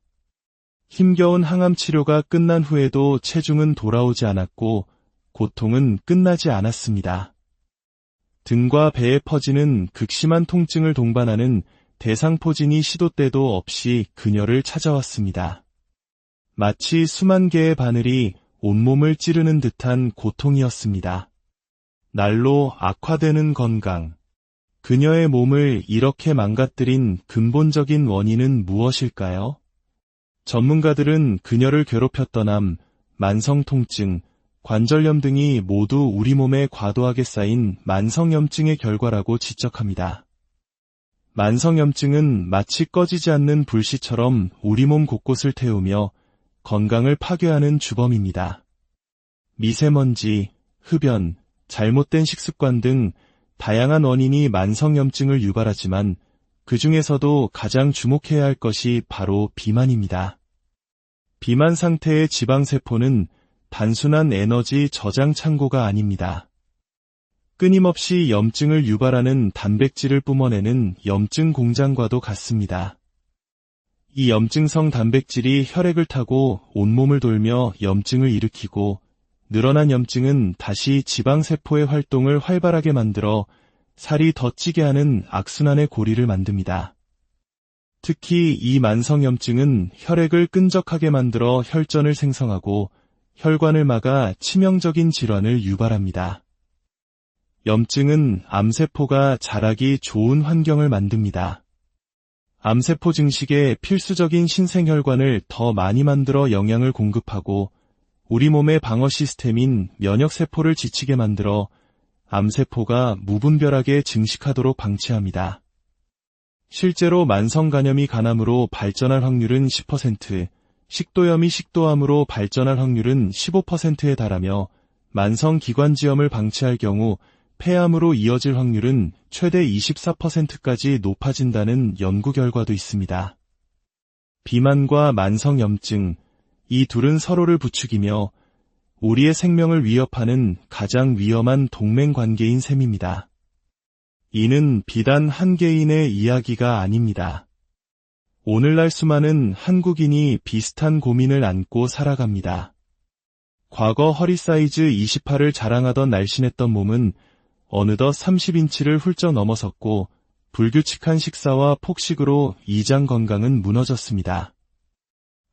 [SPEAKER 1] 힘겨운 항암 치료가 끝난 후에도 체중은 돌아오지 않았고 고통은 끝나지 않았습니다. 등과 배에 퍼지는 극심한 통증을 동반하는 대상포진이 시도 때도 없이 그녀를 찾아왔습니다. 마치 수만 개의 바늘이 온몸을 찌르는 듯한 고통이었습니다. 날로 악화되는 건강. 그녀의 몸을 이렇게 망가뜨린 근본적인 원인은 무엇일까요? 전문가들은 그녀를 괴롭혔던 암, 만성통증, 관절염 등이 모두 우리 몸에 과도하게 쌓인 만성염증의 결과라고 지적합니다. 만성염증은 마치 꺼지지 않는 불씨처럼 우리 몸 곳곳을 태우며 건강을 파괴하는 주범입니다. 미세먼지, 흡연, 잘못된 식습관 등 다양한 원인이 만성염증을 유발하지만 그 중에서도 가장 주목해야 할 것이 바로 비만입니다. 비만 상태의 지방세포는 단순한 에너지 저장 창고가 아닙니다. 끊임없이 염증을 유발하는 단백질을 뿜어내는 염증 공장과도 같습니다. 이 염증성 단백질이 혈액을 타고 온몸을 돌며 염증을 일으키고 늘어난 염증은 다시 지방세포의 활동을 활발하게 만들어 살이 더 찌게 하는 악순환의 고리를 만듭니다. 특히 이 만성염증은 혈액을 끈적하게 만들어 혈전을 생성하고 혈관을 막아 치명적인 질환을 유발합니다. 염증은 암세포가 자라기 좋은 환경을 만듭니다. 암세포 증식에 필수적인 신생혈관을 더 많이 만들어 영양을 공급하고 우리 몸의 방어 시스템인 면역세포를 지치게 만들어 암세포가 무분별하게 증식하도록 방치합니다. 실제로 만성간염이 간암으로 발전할 확률은 10%, 식도염이 식도암으로 발전할 확률은 15%에 달하며 만성기관지염을 방치할 경우 폐암으로 이어질 확률은 최대 24%까지 높아진다는 연구 결과도 있습니다. 비만과 만성염증, 이 둘은 서로를 부추기며 우리의 생명을 위협하는 가장 위험한 동맹관계인 셈입니다. 이는 비단 한 개인의 이야기가 아닙니다. 오늘날 수많은 한국인이 비슷한 고민을 안고 살아갑니다. 과거 허리 사이즈 28을 자랑하던 날씬했던 몸은 어느덧 30인치를 훌쩍 넘어섰고 불규칙한 식사와 폭식으로 이장 건강은 무너졌습니다.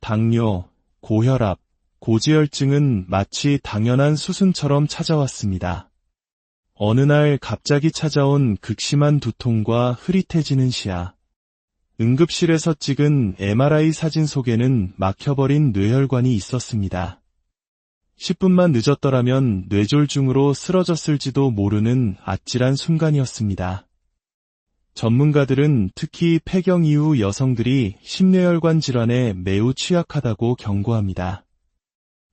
[SPEAKER 1] 당뇨, 고혈압, 고지혈증은 마치 당연한 수순처럼 찾아왔습니다. 어느 날 갑자기 찾아온 극심한 두통과 흐릿해지는 시야. 응급실에서 찍은 MRI 사진 속에는 막혀버린 뇌혈관이 있었습니다. 10분만 늦었더라면 뇌졸중으로 쓰러졌을지도 모르는 아찔한 순간이었습니다. 전문가들은 특히 폐경 이후 여성들이 심뇌혈관 질환에 매우 취약하다고 경고합니다.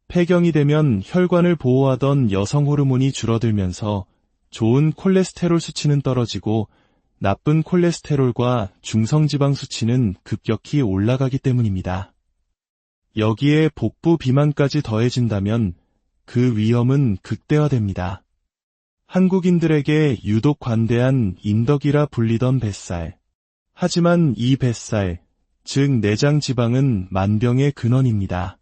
[SPEAKER 1] 폐경이 되면 혈관을 보호하던 여성 호르몬이 줄어들면서 좋은 콜레스테롤 수치는 떨어지고 나쁜 콜레스테롤과 중성지방 수치는 급격히 올라가기 때문입니다. 여기에 복부 비만까지 더해진다면 그 위험은 극대화됩니다. 한국인들에게 유독 관대한 인덕이라 불리던 뱃살. 하지만 이 뱃살, 즉 내장 지방은 만병의 근원입니다.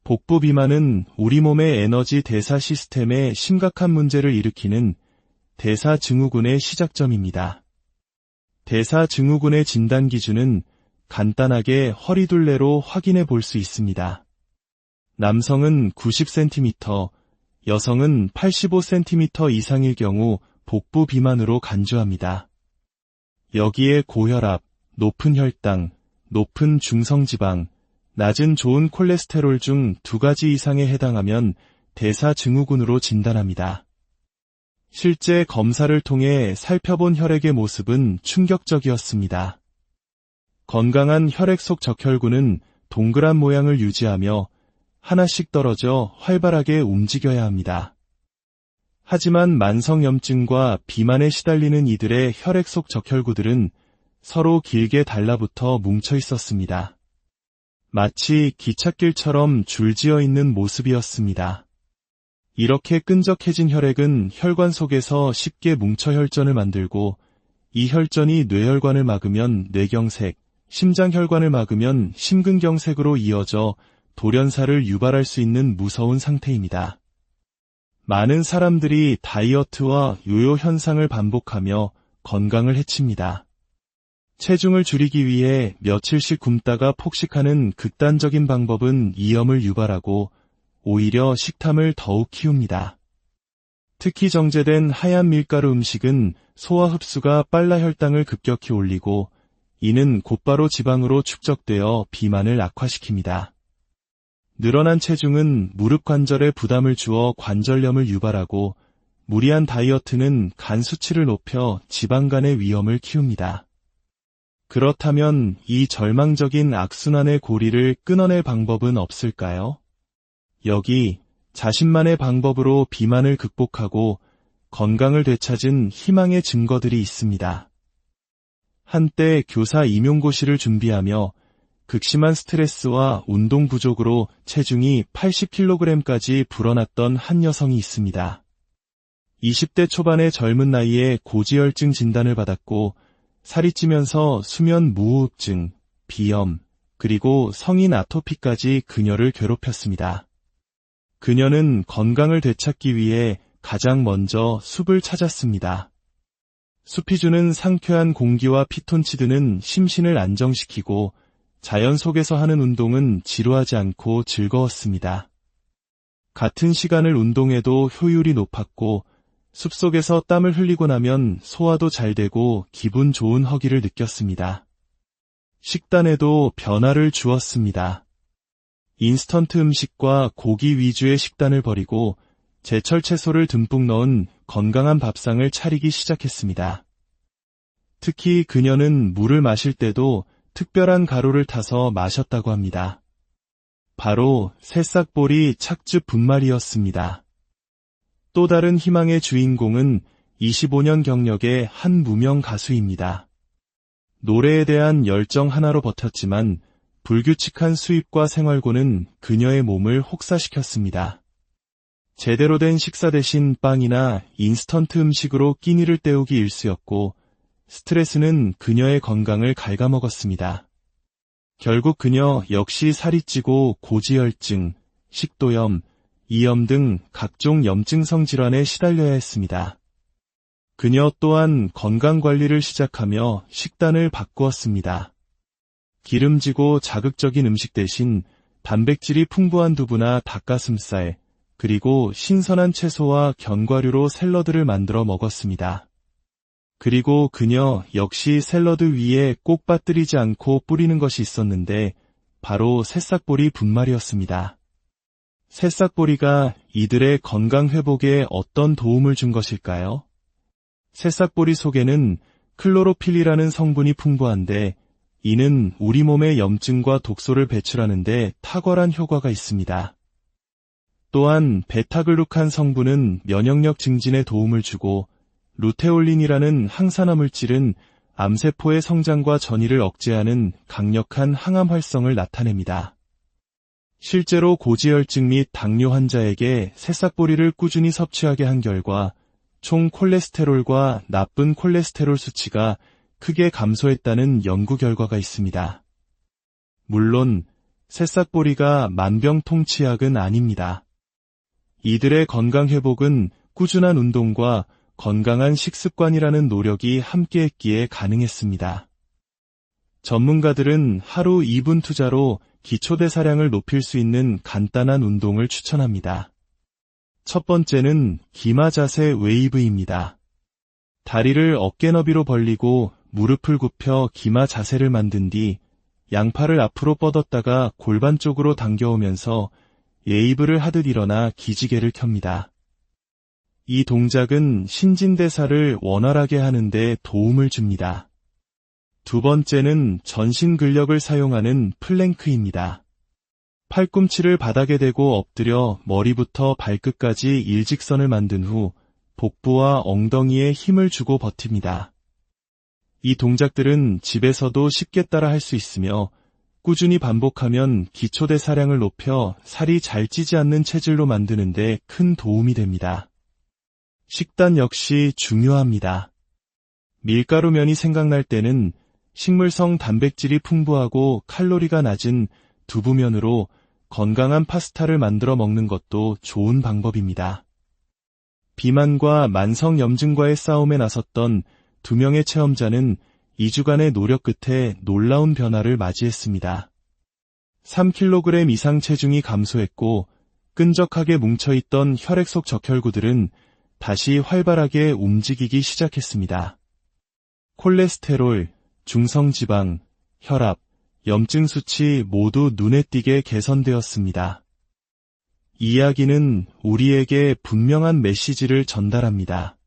[SPEAKER 1] 복부 비만은 우리 몸의 에너지 대사 시스템에 심각한 문제를 일으키는 대사증후군의 시작점입니다. 대사증후군의 진단 기준은 간단하게 허리둘레로 확인해 볼 수 있습니다. 남성은 90cm, 여성은 85cm 이상일 경우 복부 비만으로 간주합니다. 여기에 고혈압, 높은 혈당, 높은 중성지방, 낮은 좋은 콜레스테롤 중 2가지 이상에 해당하면 대사증후군으로 진단합니다. 실제 검사를 통해 살펴본 혈액의 모습은 충격적이었습니다. 건강한 혈액 속 적혈구는 동그란 모양을 유지하며 하나씩 떨어져 활발하게 움직여야 합니다. 하지만 만성염증과 비만에 시달리는 이들의 혈액 속 적혈구들은 서로 길게 달라붙어 뭉쳐 있었습니다. 마치 기찻길처럼 줄지어 있는 모습이었습니다. 이렇게 끈적해진 혈액은 혈관 속에서 쉽게 뭉쳐 혈전을 만들고 이 혈전이 뇌혈관을 막으면 뇌경색, 심장혈관을 막으면 심근경색으로 이어져 돌연사를 유발할 수 있는 무서운 상태입니다. 많은 사람들이 다이어트와 요요 현상을 반복하며 건강을 해칩니다. 체중을 줄이기 위해 며칠씩 굶다가 폭식하는 극단적인 방법은 이염을 유발하고 오히려 식탐을 더욱 키웁니다. 특히 정제된 하얀 밀가루 음식은 소화 흡수가 빨라 혈당을 급격히 올리고 이는 곧바로 지방으로 축적되어 비만을 악화시킵니다. 늘어난 체중은 무릎 관절에 부담을 주어 관절염을 유발하고 무리한 다이어트는 간 수치를 높여 지방간의 위험을 키웁니다. 그렇다면 이 절망적인 악순환의 고리를 끊어낼 방법은 없을까요? 여기 자신만의 방법으로 비만을 극복하고 건강을 되찾은 희망의 증거들이 있습니다. 한때 교사 임용고시를 준비하며 극심한 스트레스와 운동 부족으로 체중이 80kg까지 불어났던 한 여성이 있습니다. 20대 초반의 젊은 나이에 고지혈증 진단을 받았고 살이 찌면서 수면 무호흡증, 비염, 그리고 성인 아토피까지 그녀를 괴롭혔습니다. 그녀는 건강을 되찾기 위해 가장 먼저 숲을 찾았습니다. 숲이 주는 상쾌한 공기와 피톤치드는 심신을 안정시키고 자연 속에서 하는 운동은 지루하지 않고 즐거웠습니다. 같은 시간을 운동해도 효율이 높았고 숲속에서 땀을 흘리고 나면 소화도 잘 되고 기분 좋은 허기를 느꼈습니다. 식단에도 변화를 주었습니다. 인스턴트 음식과 고기 위주의 식단을 버리고 제철 채소를 듬뿍 넣은 건강한 밥상을 차리기 시작했습니다. 특히 그녀는 물을 마실 때도 특별한 가루를 타서 마셨다고 합니다. 바로 새싹보리 착즙 분말이었습니다. 또 다른 희망의 주인공은 25년 경력의 한 무명 가수입니다. 노래에 대한 열정 하나로 버텼지만 불규칙한 수입과 생활고는 그녀의 몸을 혹사시켰습니다. 제대로 된 식사 대신 빵이나 인스턴트 음식으로 끼니를 때우기 일쑤였고 스트레스는 그녀의 건강을 갉아먹었습니다. 결국 그녀 역시 살이 찌고 고지혈증, 식도염, 이염 등 각종 염증성 질환에 시달려야 했습니다. 그녀 또한 건강관리를 시작하며 식단을 바꾸었습니다. 기름지고 자극적인 음식 대신 단백질이 풍부한 두부나 닭가슴살, 그리고 신선한 채소와 견과류로 샐러드를 만들어 먹었습니다. 그리고 그녀 역시 샐러드 위에 꼭 빠뜨리지 않고 뿌리는 것이 있었는데 바로 새싹보리 분말이었습니다. 새싹보리가 이들의 건강 회복에 어떤 도움을 준 것일까요? 새싹보리 속에는 클로로필이라는 성분이 풍부한데 이는 우리 몸의 염증과 독소를 배출하는 데 탁월한 효과가 있습니다. 또한 베타글루칸 성분은 면역력 증진에 도움을 주고 루테올린이라는 항산화 물질은 암세포의 성장과 전이를 억제하는 강력한 항암 활성을 나타냅니다. 실제로 고지혈증 및 당뇨 환자에게 새싹보리를 꾸준히 섭취하게 한 결과 총 콜레스테롤과 나쁜 콜레스테롤 수치가 크게 감소했다는 연구 결과가 있습니다. 물론 새싹보리가 만병통치약은 아닙니다. 이들의 건강 회복은 꾸준한 운동과 건강한 식습관이라는 노력이 함께했기에 가능했습니다. 전문가들은 하루 2분 투자로 기초대사량을 높일 수 있는 간단한 운동을 추천합니다. 첫 번째는 기마 자세 웨이브입니다. 다리를 어깨 너비로 벌리고 무릎을 굽혀 기마 자세를 만든 뒤 양팔을 앞으로 뻗었다가 골반 쪽으로 당겨오면서 웨이브를 하듯 일어나 기지개를 켭니다. 이 동작은 신진대사를 원활하게 하는 데 도움을 줍니다. 두 번째는 전신 근력을 사용하는 플랭크입니다. 팔꿈치를 바닥에 대고 엎드려 머리부터 발끝까지 일직선을 만든 후 복부와 엉덩이에 힘을 주고 버팁니다. 이 동작들은 집에서도 쉽게 따라 할 수 있으며 꾸준히 반복하면 기초대사량을 높여 살이 잘 찌지 않는 체질로 만드는 데 큰 도움이 됩니다. 식단 역시 중요합니다. 밀가루면이 생각날 때는 식물성 단백질이 풍부하고 칼로리가 낮은 두부면으로 건강한 파스타를 만들어 먹는 것도 좋은 방법입니다. 비만과 만성염증과의 싸움에 나섰던 2명의 체험자는 2주간의 노력 끝에 놀라운 변화를 맞이했습니다. 3kg 이상 체중이 감소했고 끈적하게 뭉쳐있던 혈액 속 적혈구들은 다시 활발하게 움직이기 시작했습니다. 콜레스테롤, 중성지방, 혈압, 염증 수치 모두 눈에 띄게 개선되었습니다. 이 이야기는 우리에게 분명한 메시지를 전달합니다.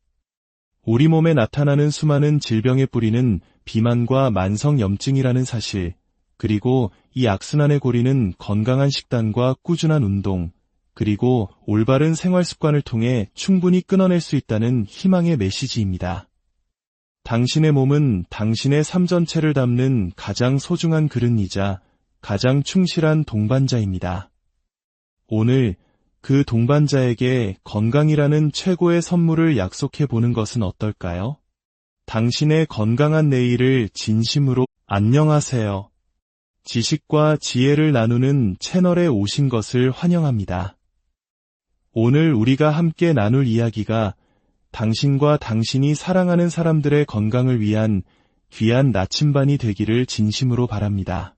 [SPEAKER 1] 우리 몸에 나타나는 수많은 질병의 뿌리는 비만과 만성염증이라는 사실, 그리고 이 악순환의 고리는 건강한 식단과 꾸준한 운동, 그리고 올바른 생활 습관을 통해 충분히 끊어낼 수 있다는 희망의 메시지입니다. 당신의 몸은 당신의 삶 전체를 담는 가장 소중한 그릇이자 가장 충실한 동반자입니다. 오늘 그 동반자에게 건강이라는 최고의 선물을 약속해 보는 것은 어떨까요? 당신의 건강한 내일을 진심으로 안녕하세요. 지식과 지혜를 나누는 채널에 오신 것을 환영합니다. 오늘 우리가 함께 나눌 이야기가 당신과 당신이 사랑하는 사람들의 건강을 위한 귀한 나침반이 되기를 진심으로 바랍니다.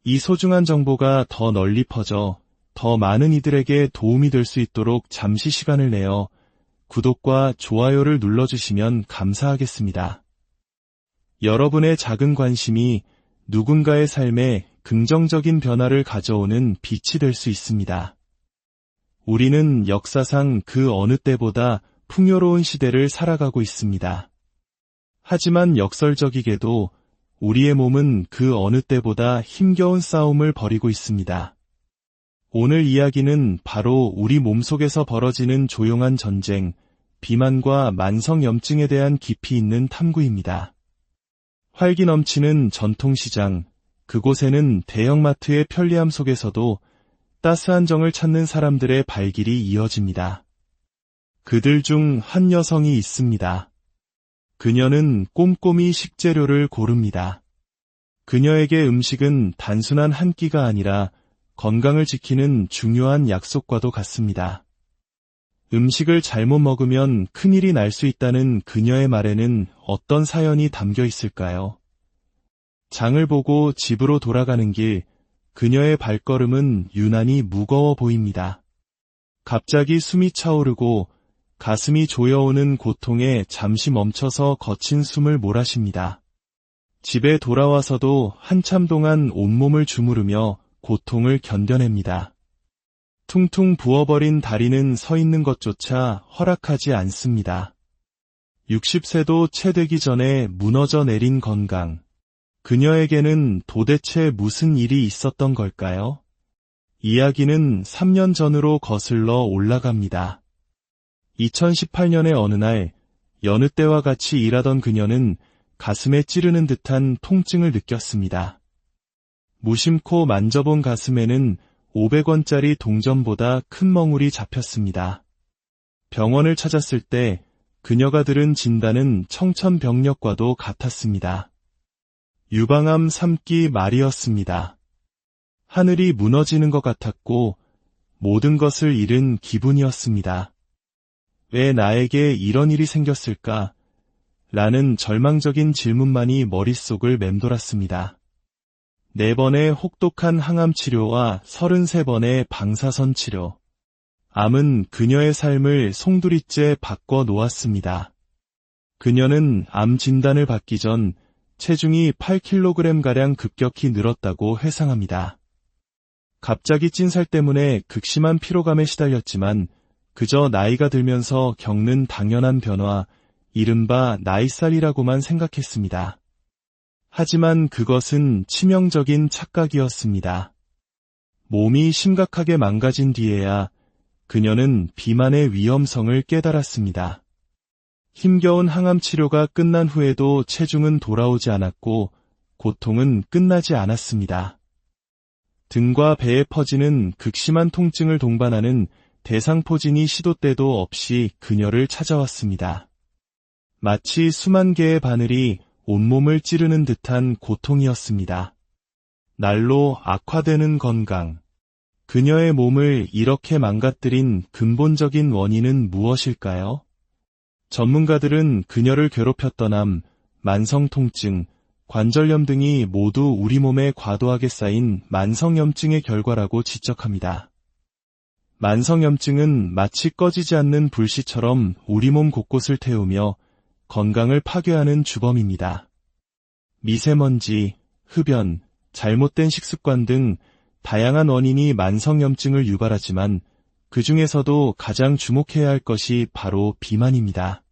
[SPEAKER 1] 이 소중한 정보가 더 널리 퍼져 더 많은 이들에게 도움이 될 수 있도록 잠시 시간을 내어 구독과 좋아요를 눌러주시면 감사하겠습니다. 여러분의 작은 관심이 누군가의 삶에 긍정적인 변화를 가져오는 빛이 될 수 있습니다. 우리는 역사상 그 어느 때보다 풍요로운 시대를 살아가고 있습니다. 하지만 역설적이게도 우리의 몸은 그 어느 때보다 힘겨운 싸움을 벌이고 있습니다. 오늘 이야기는 바로 우리 몸속에서 벌어지는 조용한 전쟁, 비만과 만성염증에 대한 깊이 있는 탐구입니다. 활기 넘치는 전통시장, 그곳에는 대형마트의 편리함 속에서도 따스한 정을 찾는 사람들의 발길이 이어집니다. 그들 중 한 여성이 있습니다. 그녀는 꼼꼼히 식재료를 고릅니다. 그녀에게 음식은 단순한 한 끼가 아니라 건강을 지키는 중요한 약속과도 같습니다. 음식을 잘못 먹으면 큰일이 날 수 있다는 그녀의 말에는 어떤 사연이 담겨 있을까요? 장을 보고 집으로 돌아가는 길, 그녀의 발걸음은 유난히 무거워 보입니다. 갑자기 숨이 차오르고 가슴이 조여오는 고통에 잠시 멈춰서 거친 숨을 몰아쉽니다. 집에 돌아와서도 한참 동안 온몸을 주무르며 고통을 견뎌냅니다. 퉁퉁 부어버린 다리는 서 있는 것조차 허락하지 않습니다. 60세도 채 되기 전에 무너져 내린 건강. 그녀에게는 도대체 무슨 일이 있었던 걸까요? 이야기는 3년 전으로 거슬러 올라갑니다. 2018년의 어느 날, 여느 때와 같이 일하던 그녀는 가슴에 찌르는 듯한 통증을 느꼈습니다. 무심코 만져본 가슴에는 500원짜리 동전보다 큰 멍울이 잡혔습니다. 병원을 찾았을 때 그녀가 들은 진단은 청천벽력과도 같았습니다. 유방암 3기 말이었습니다. 하늘이 무너지는 것 같았고 모든 것을 잃은 기분이었습니다. 왜 나에게 이런 일이 생겼을까? 라는 절망적인 질문만이 머릿속을 맴돌았습니다. 4번의 혹독한 항암 치료와 33번의 방사선 치료. 암은 그녀의 삶을 송두리째 바꿔 놓았습니다. 그녀는 암 진단을 받기 전 체중이 8kg가량 급격히 늘었다고 회상합니다. 갑자기 찐살 때문에 극심한 피로감에 시달렸지만 그저 나이가 들면서 겪는 당연한 변화, 이른바 나이살이라고만 생각했습니다. 하지만 그것은 치명적인 착각이었습니다. 몸이 심각하게 망가진 뒤에야 그녀는 비만의 위험성을 깨달았습니다. 힘겨운 항암 치료가 끝난 후에도 체중은 돌아오지 않았고 고통은 끝나지 않았습니다. 등과 배에 퍼지는 극심한 통증을 동반하는 대상포진이 시도 때도 없이 그녀를 찾아왔습니다. 마치 수만 개의 바늘이 온몸을 찌르는 듯한 고통이었습니다. 날로 악화되는 건강. 그녀의 몸을 이렇게 망가뜨린 근본적인 원인은 무엇일까요? 전문가들은 그녀를 괴롭혔던 암, 만성통증, 관절염 등이 모두 우리 몸에 과도하게 쌓인 만성염증의 결과라고 지적합니다. 만성염증은 마치 꺼지지 않는 불씨처럼 우리 몸 곳곳을 태우며 건강을 파괴하는 주범입니다. 미세먼지, 흡연, 잘못된 식습관 등 다양한 원인이 만성염증을 유발하지만 그 중에서도 가장 주목해야 할 것이 바로 비만입니다.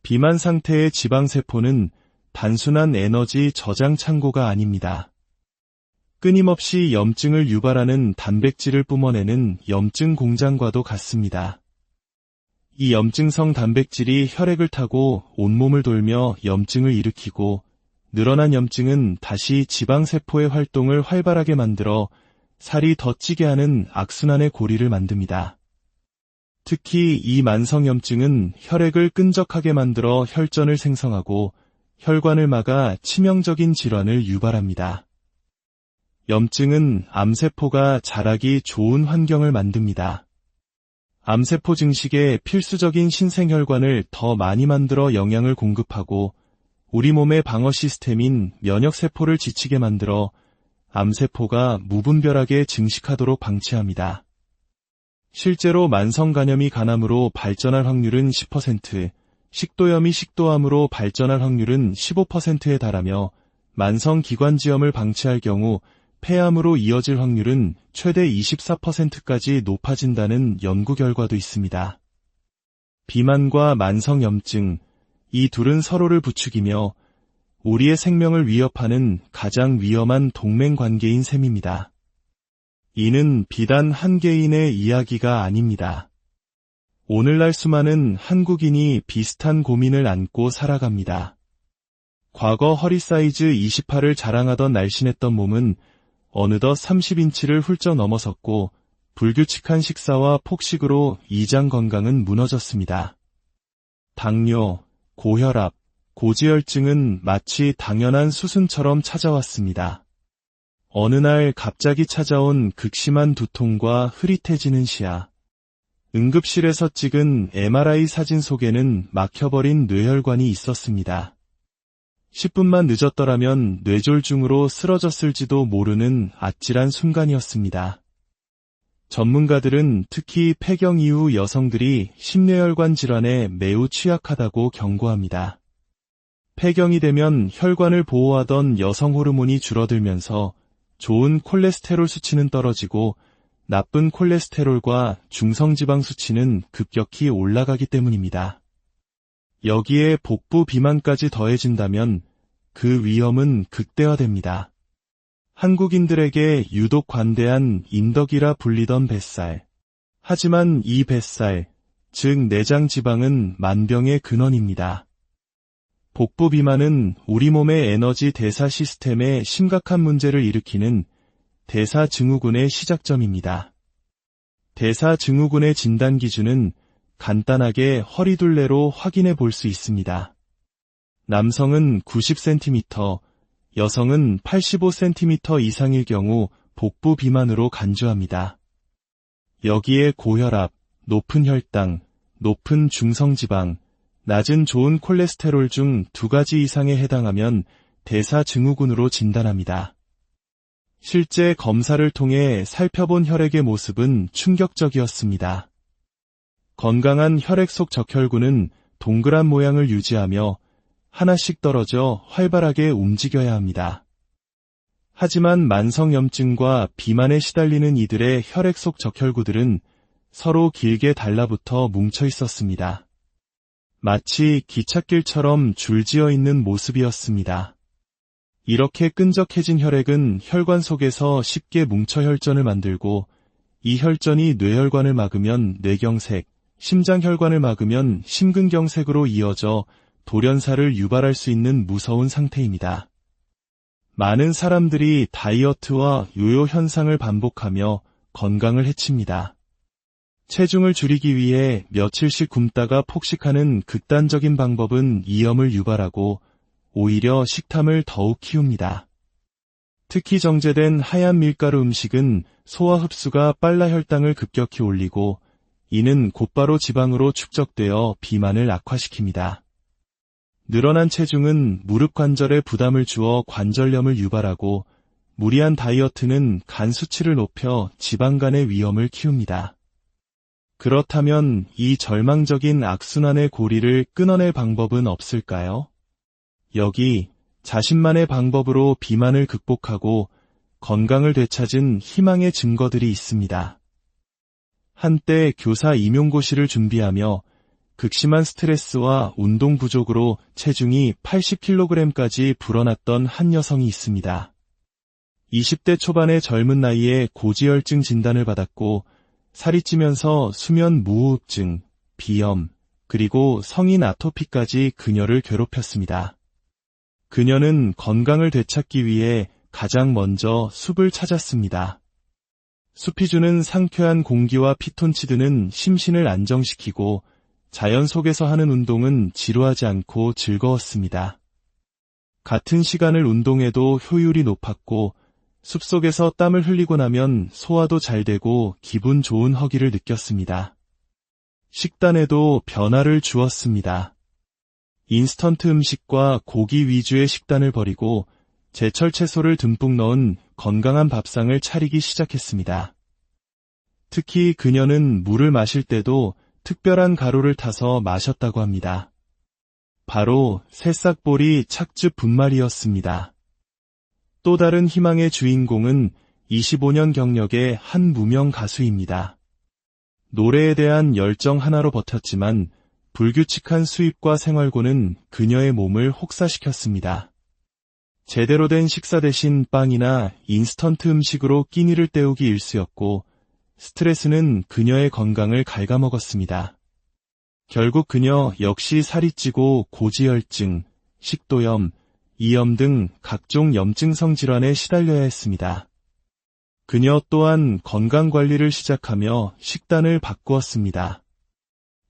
[SPEAKER 1] 비만 상태의 지방세포는 단순한 에너지 저장 창고가 아닙니다. 끊임없이 염증을 유발하는 단백질을 뿜어내는 염증 공장과도 같습니다. 이 염증성 단백질이 혈액을 타고 온몸을 돌며 염증을 일으키고 늘어난 염증은 다시 지방세포의 활동을 활발하게 만들어 살이 더 찌게 하는 악순환의 고리를 만듭니다. 특히 이 만성염증은 혈액을 끈적하게 만들어 혈전을 생성하고 혈관을 막아 치명적인 질환을 유발합니다. 염증은 암세포가 자라기 좋은 환경을 만듭니다. 암세포 증식에 필수적인 신생혈관을 더 많이 만들어 영양을 공급하고 우리 몸의 방어 시스템인 면역세포를 지치게 만들어 암세포가 무분별하게 증식하도록 방치합니다. 실제로 만성간염이 간암으로 발전할 확률은 10%, 식도염이 식도암으로 발전할 확률은 15%에 달하며 만성기관지염을 방치할 경우 폐암으로 이어질 확률은 최대 24%까지 높아진다는 연구 결과도 있습니다. 비만과 만성염증, 이 둘은 서로를 부추기며 우리의 생명을 위협하는 가장 위험한 동맹관계인 셈입니다. 이는 비단 한 개인의 이야기가 아닙니다. 오늘날 수많은 한국인이 비슷한 고민을 안고 살아갑니다. 과거 허리 사이즈 28을 자랑하던 날씬했던 몸은 어느덧 30인치를 훌쩍 넘어섰고 불규칙한 식사와 폭식으로 이장 건강은 무너졌습니다. 당뇨, 고혈압, 고지혈증은 마치 당연한 수순처럼 찾아왔습니다. 어느 날 갑자기 찾아온 극심한 두통과 흐릿해지는 시야. 응급실에서 찍은 MRI 사진 속에는 막혀버린 뇌혈관이 있었습니다. 10분만 늦었더라면 뇌졸중으로 쓰러졌을지도 모르는 아찔한 순간이었습니다. 전문가들은 특히 폐경 이후 여성들이 심뇌혈관 질환에 매우 취약하다고 경고합니다. 폐경이 되면 혈관을 보호하던 여성 호르몬이 줄어들면서 좋은 콜레스테롤 수치는 떨어지고 나쁜 콜레스테롤과 중성지방 수치는 급격히 올라가기 때문입니다. 여기에 복부 비만까지 더해진다면 그 위험은 극대화됩니다. 한국인들에게 유독 관대한 인덕이라 불리던 뱃살. 하지만 이 뱃살, 즉 내장 지방은 만병의 근원입니다. 복부 비만은 우리 몸의 에너지 대사 시스템에 심각한 문제를 일으키는 대사증후군의 시작점입니다. 대사증후군의 진단 기준은 간단하게 허리둘레로 확인해 볼 수 있습니다. 남성은 90cm, 여성은 85cm 이상일 경우 복부 비만으로 간주합니다. 여기에 고혈압, 높은 혈당, 높은 중성지방, 낮은 좋은 콜레스테롤 중 2가지 이상에 해당하면 대사증후군으로 진단합니다. 실제 검사를 통해 살펴본 혈액의 모습은 충격적이었습니다. 건강한 혈액 속 적혈구는 동그란 모양을 유지하며 하나씩 떨어져 활발하게 움직여야 합니다. 하지만 만성염증과 비만에 시달리는 이들의 혈액 속 적혈구들은 서로 길게 달라붙어 뭉쳐 있었습니다. 마치 기찻길처럼 줄지어 있는 모습이었습니다. 이렇게 끈적해진 혈액은 혈관 속에서 쉽게 뭉쳐 혈전을 만들고 이 혈전이 뇌혈관을 막으면 뇌경색, 심장혈관을 막으면 심근경색으로 이어져 돌연사를 유발할 수 있는 무서운 상태입니다. 많은 사람들이 다이어트와 요요 현상을 반복하며 건강을 해칩니다. 체중을 줄이기 위해 며칠씩 굶다가 폭식하는 극단적인 방법은 이염을 유발하고 오히려 식탐을 더욱 키웁니다. 특히 정제된 하얀 밀가루 음식은 소화 흡수가 빨라 혈당을 급격히 올리고 이는 곧바로 지방으로 축적되어 비만을 악화시킵니다. 늘어난 체중은 무릎 관절에 부담을 주어 관절염을 유발하고 무리한 다이어트는 간 수치를 높여 지방간의 위험을 키웁니다. 그렇다면 이 절망적인 악순환의 고리를 끊어낼 방법은 없을까요? 여기 자신만의 방법으로 비만을 극복하고 건강을 되찾은 희망의 증거들이 있습니다. 한때 교사 임용고시를 준비하며 극심한 스트레스와 운동 부족으로 체중이 80kg까지 불어났던 한 여성이 있습니다. 20대 초반의 젊은 나이에 고지혈증 진단을 받았고 살이 찌면서 수면 무호흡증, 비염, 그리고 성인 아토피까지 그녀를 괴롭혔습니다. 그녀는 건강을 되찾기 위해 가장 먼저 숲을 찾았습니다. 숲이 주는 상쾌한 공기와 피톤치드는 심신을 안정시키고 자연 속에서 하는 운동은 지루하지 않고 즐거웠습니다. 같은 시간을 운동해도 효율이 높았고 숲속에서 땀을 흘리고 나면 소화도 잘 되고 기분 좋은 허기를 느꼈습니다. 식단에도 변화를 주었습니다. 인스턴트 음식과 고기 위주의 식단을 버리고 제철 채소를 듬뿍 넣은 건강한 밥상을 차리기 시작했습니다. 특히 그녀는 물을 마실 때도 특별한 가루를 타서 마셨다고 합니다. 바로 새싹보리 착즙 분말이었습니다. 또 다른 희망의 주인공은 25년 경력의 한 무명 가수입니다. 노래에 대한 열정 하나로 버텼지만 불규칙한 수입과 생활고는 그녀의 몸을 혹사시켰습니다. 제대로 된 식사 대신 빵이나 인스턴트 음식으로 끼니를 때우기 일쑤였고 스트레스는 그녀의 건강을 갉아먹었습니다. 결국 그녀 역시 살이 찌고 고지혈증, 식도염, 이염 등 각종 염증성 질환에 시달려야 했습니다. 그녀 또한 건강관리를 시작하며 식단을 바꾸었습니다.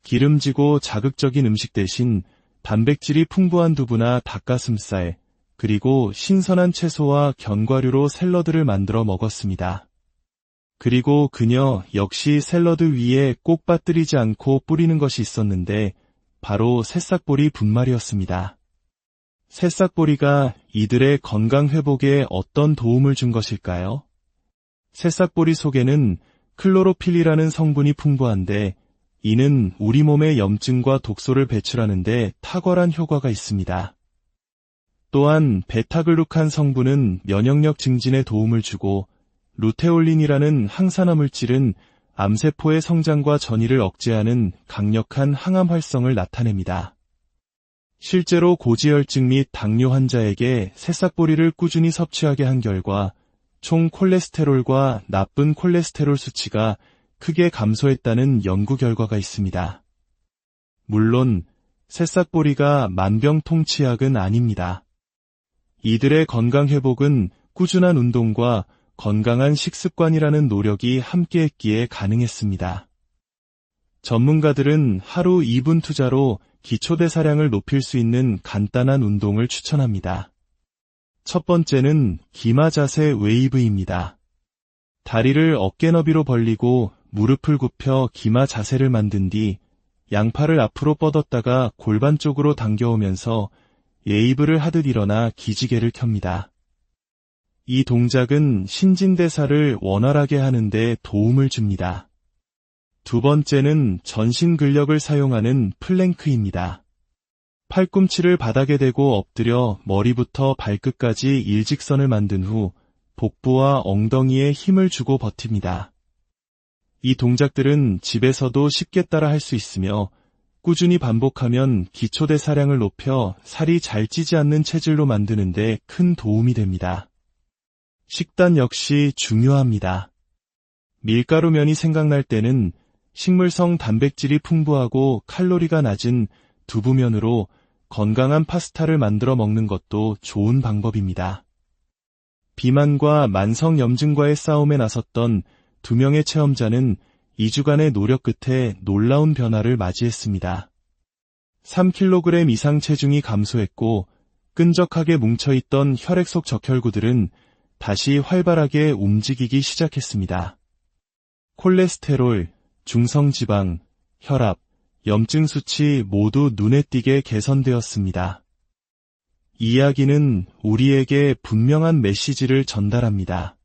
[SPEAKER 1] 기름지고 자극적인 음식 대신 단백질이 풍부한 두부나 닭가슴살, 그리고 신선한 채소와 견과류로 샐러드를 만들어 먹었습니다. 그리고 그녀 역시 샐러드 위에 꼭 빠뜨리지 않고 뿌리는 것이 있었는데 바로 새싹보리 분말이었습니다. 새싹보리가 이들의 건강 회복에 어떤 도움을 준 것일까요? 새싹보리 속에는 클로로필이라는 성분이 풍부한데 이는 우리 몸의 염증과 독소를 배출하는 데 탁월한 효과가 있습니다. 또한 베타글루칸 성분은 면역력 증진에 도움을 주고 루테올린이라는 항산화 물질은 암세포의 성장과 전이를 억제하는 강력한 항암 활성을 나타냅니다. 실제로 고지혈증 및 당뇨 환자에게 새싹보리를 꾸준히 섭취하게 한 결과 총 콜레스테롤과 나쁜 콜레스테롤 수치가 크게 감소했다는 연구 결과가 있습니다. 물론 새싹보리가 만병통치약은 아닙니다. 이들의 건강 회복은 꾸준한 운동과 건강한 식습관이라는 노력이 함께했기에 가능했습니다. 전문가들은 하루 2분 투자로 기초대사량을 높일 수 있는 간단한 운동을 추천합니다. 첫 번째는 기마자세 웨이브입니다. 다리를 어깨 너비로 벌리고 무릎을 굽혀 기마 자세를 만든 뒤 양팔을 앞으로 뻗었다가 골반 쪽으로 당겨오면서 웨이브를 하듯 일어나 기지개를 켭니다. 이 동작은 신진대사를 원활하게 하는 데 도움을 줍니다. 두 번째는 전신 근력을 사용하는 플랭크입니다. 팔꿈치를 바닥에 대고 엎드려 머리부터 발끝까지 일직선을 만든 후 복부와 엉덩이에 힘을 주고 버팁니다. 이 동작들은 집에서도 쉽게 따라 할 수 있으며 꾸준히 반복하면 기초대사량을 높여 살이 잘 찌지 않는 체질로 만드는 데 큰 도움이 됩니다. 식단 역시 중요합니다. 밀가루면이 생각날 때는 식물성 단백질이 풍부하고 칼로리가 낮은 두부면으로 건강한 파스타를 만들어 먹는 것도 좋은 방법입니다. 비만과 만성염증과의 싸움에 나섰던 2명의 체험자는 2주간의 노력 끝에 놀라운 변화를 맞이했습니다. 3kg 이상 체중이 감소했고 끈적하게 뭉쳐있던 혈액 속 적혈구들은 다시 활발하게 움직이기 시작했습니다. 콜레스테롤, 중성지방, 혈압, 염증 수치 모두 눈에 띄게 개선되었습니다. 이 이야기는 우리에게 분명한 메시지를 전달합니다.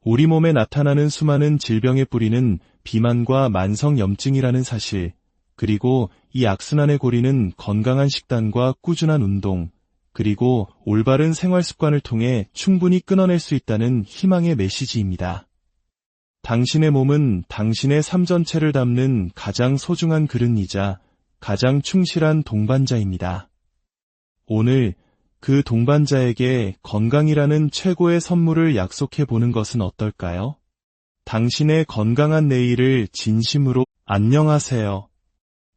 [SPEAKER 1] 우리 몸에 나타나는 수많은 질병의 뿌리는 비만과 만성염증이라는 사실, 그리고 이 악순환의 고리는 건강한 식단과 꾸준한 운동, 그리고 올바른 생활 습관을 통해 충분히 끊어낼 수 있다는 희망의 메시지입니다. 당신의 몸은 당신의 삶 전체를 담는 가장 소중한 그릇이자 가장 충실한 동반자입니다. 오늘 그 동반자에게 건강이라는 최고의 선물을 약속해 보는 것은 어떨까요? 당신의 건강한 내일을 진심으로 안녕하세요.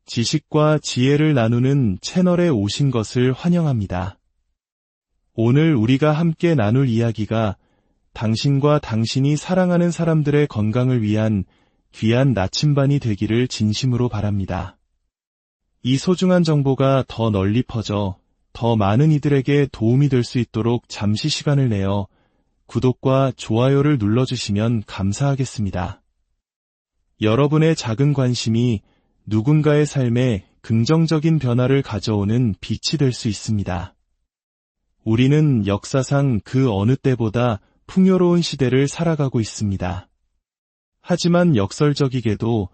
[SPEAKER 1] 지식과 지혜를 나누는 채널에 오신 것을 환영합니다. 오늘 우리가 함께 나눌 이야기가 당신과 당신이 사랑하는 사람들의 건강을 위한 귀한 나침반이 되기를 진심으로 바랍니다. 이 소중한 정보가 더 널리 퍼져 더 많은 이들에게 도움이 될 수 있도록 잠시 시간을 내어 구독과 좋아요를 눌러주시면 감사하겠습니다. 여러분의 작은 관심이 누군가의 삶에 긍정적인 변화를 가져오는 빛이 될 수 있습니다. 우리는 역사상 그 어느 때보다 풍요로운 시대를 살아가고 있습니다. 하지만 역설적이게도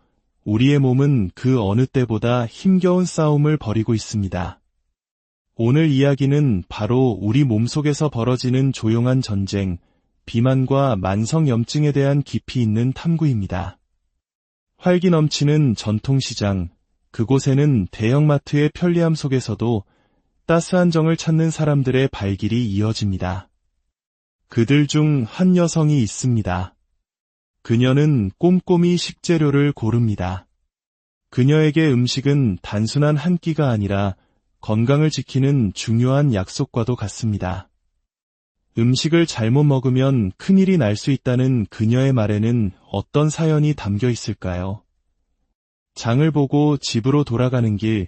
[SPEAKER 1] 우리의 몸은 그 어느 때보다 힘겨운 싸움을 벌이고 있습니다. 오늘 이야기는 바로 우리 몸속에서 벌어지는 조용한 전쟁, 비만과 만성염증에 대한 깊이 있는 탐구입니다. 활기 넘치는 전통시장, 그곳에는 대형마트의 편리함 속에서도 따스한 정을 찾는 사람들의 발길이 이어집니다. 그들 중 한 여성이 있습니다. 그녀는 꼼꼼히 식재료를 고릅니다. 그녀에게 음식은 단순한 한 끼가 아니라 건강을 지키는 중요한 약속과도 같습니다. 음식을 잘못 먹으면 큰일이 날 수 있다는 그녀의 말에는 어떤 사연이 담겨 있을까요? 장을 보고 집으로 돌아가는 길,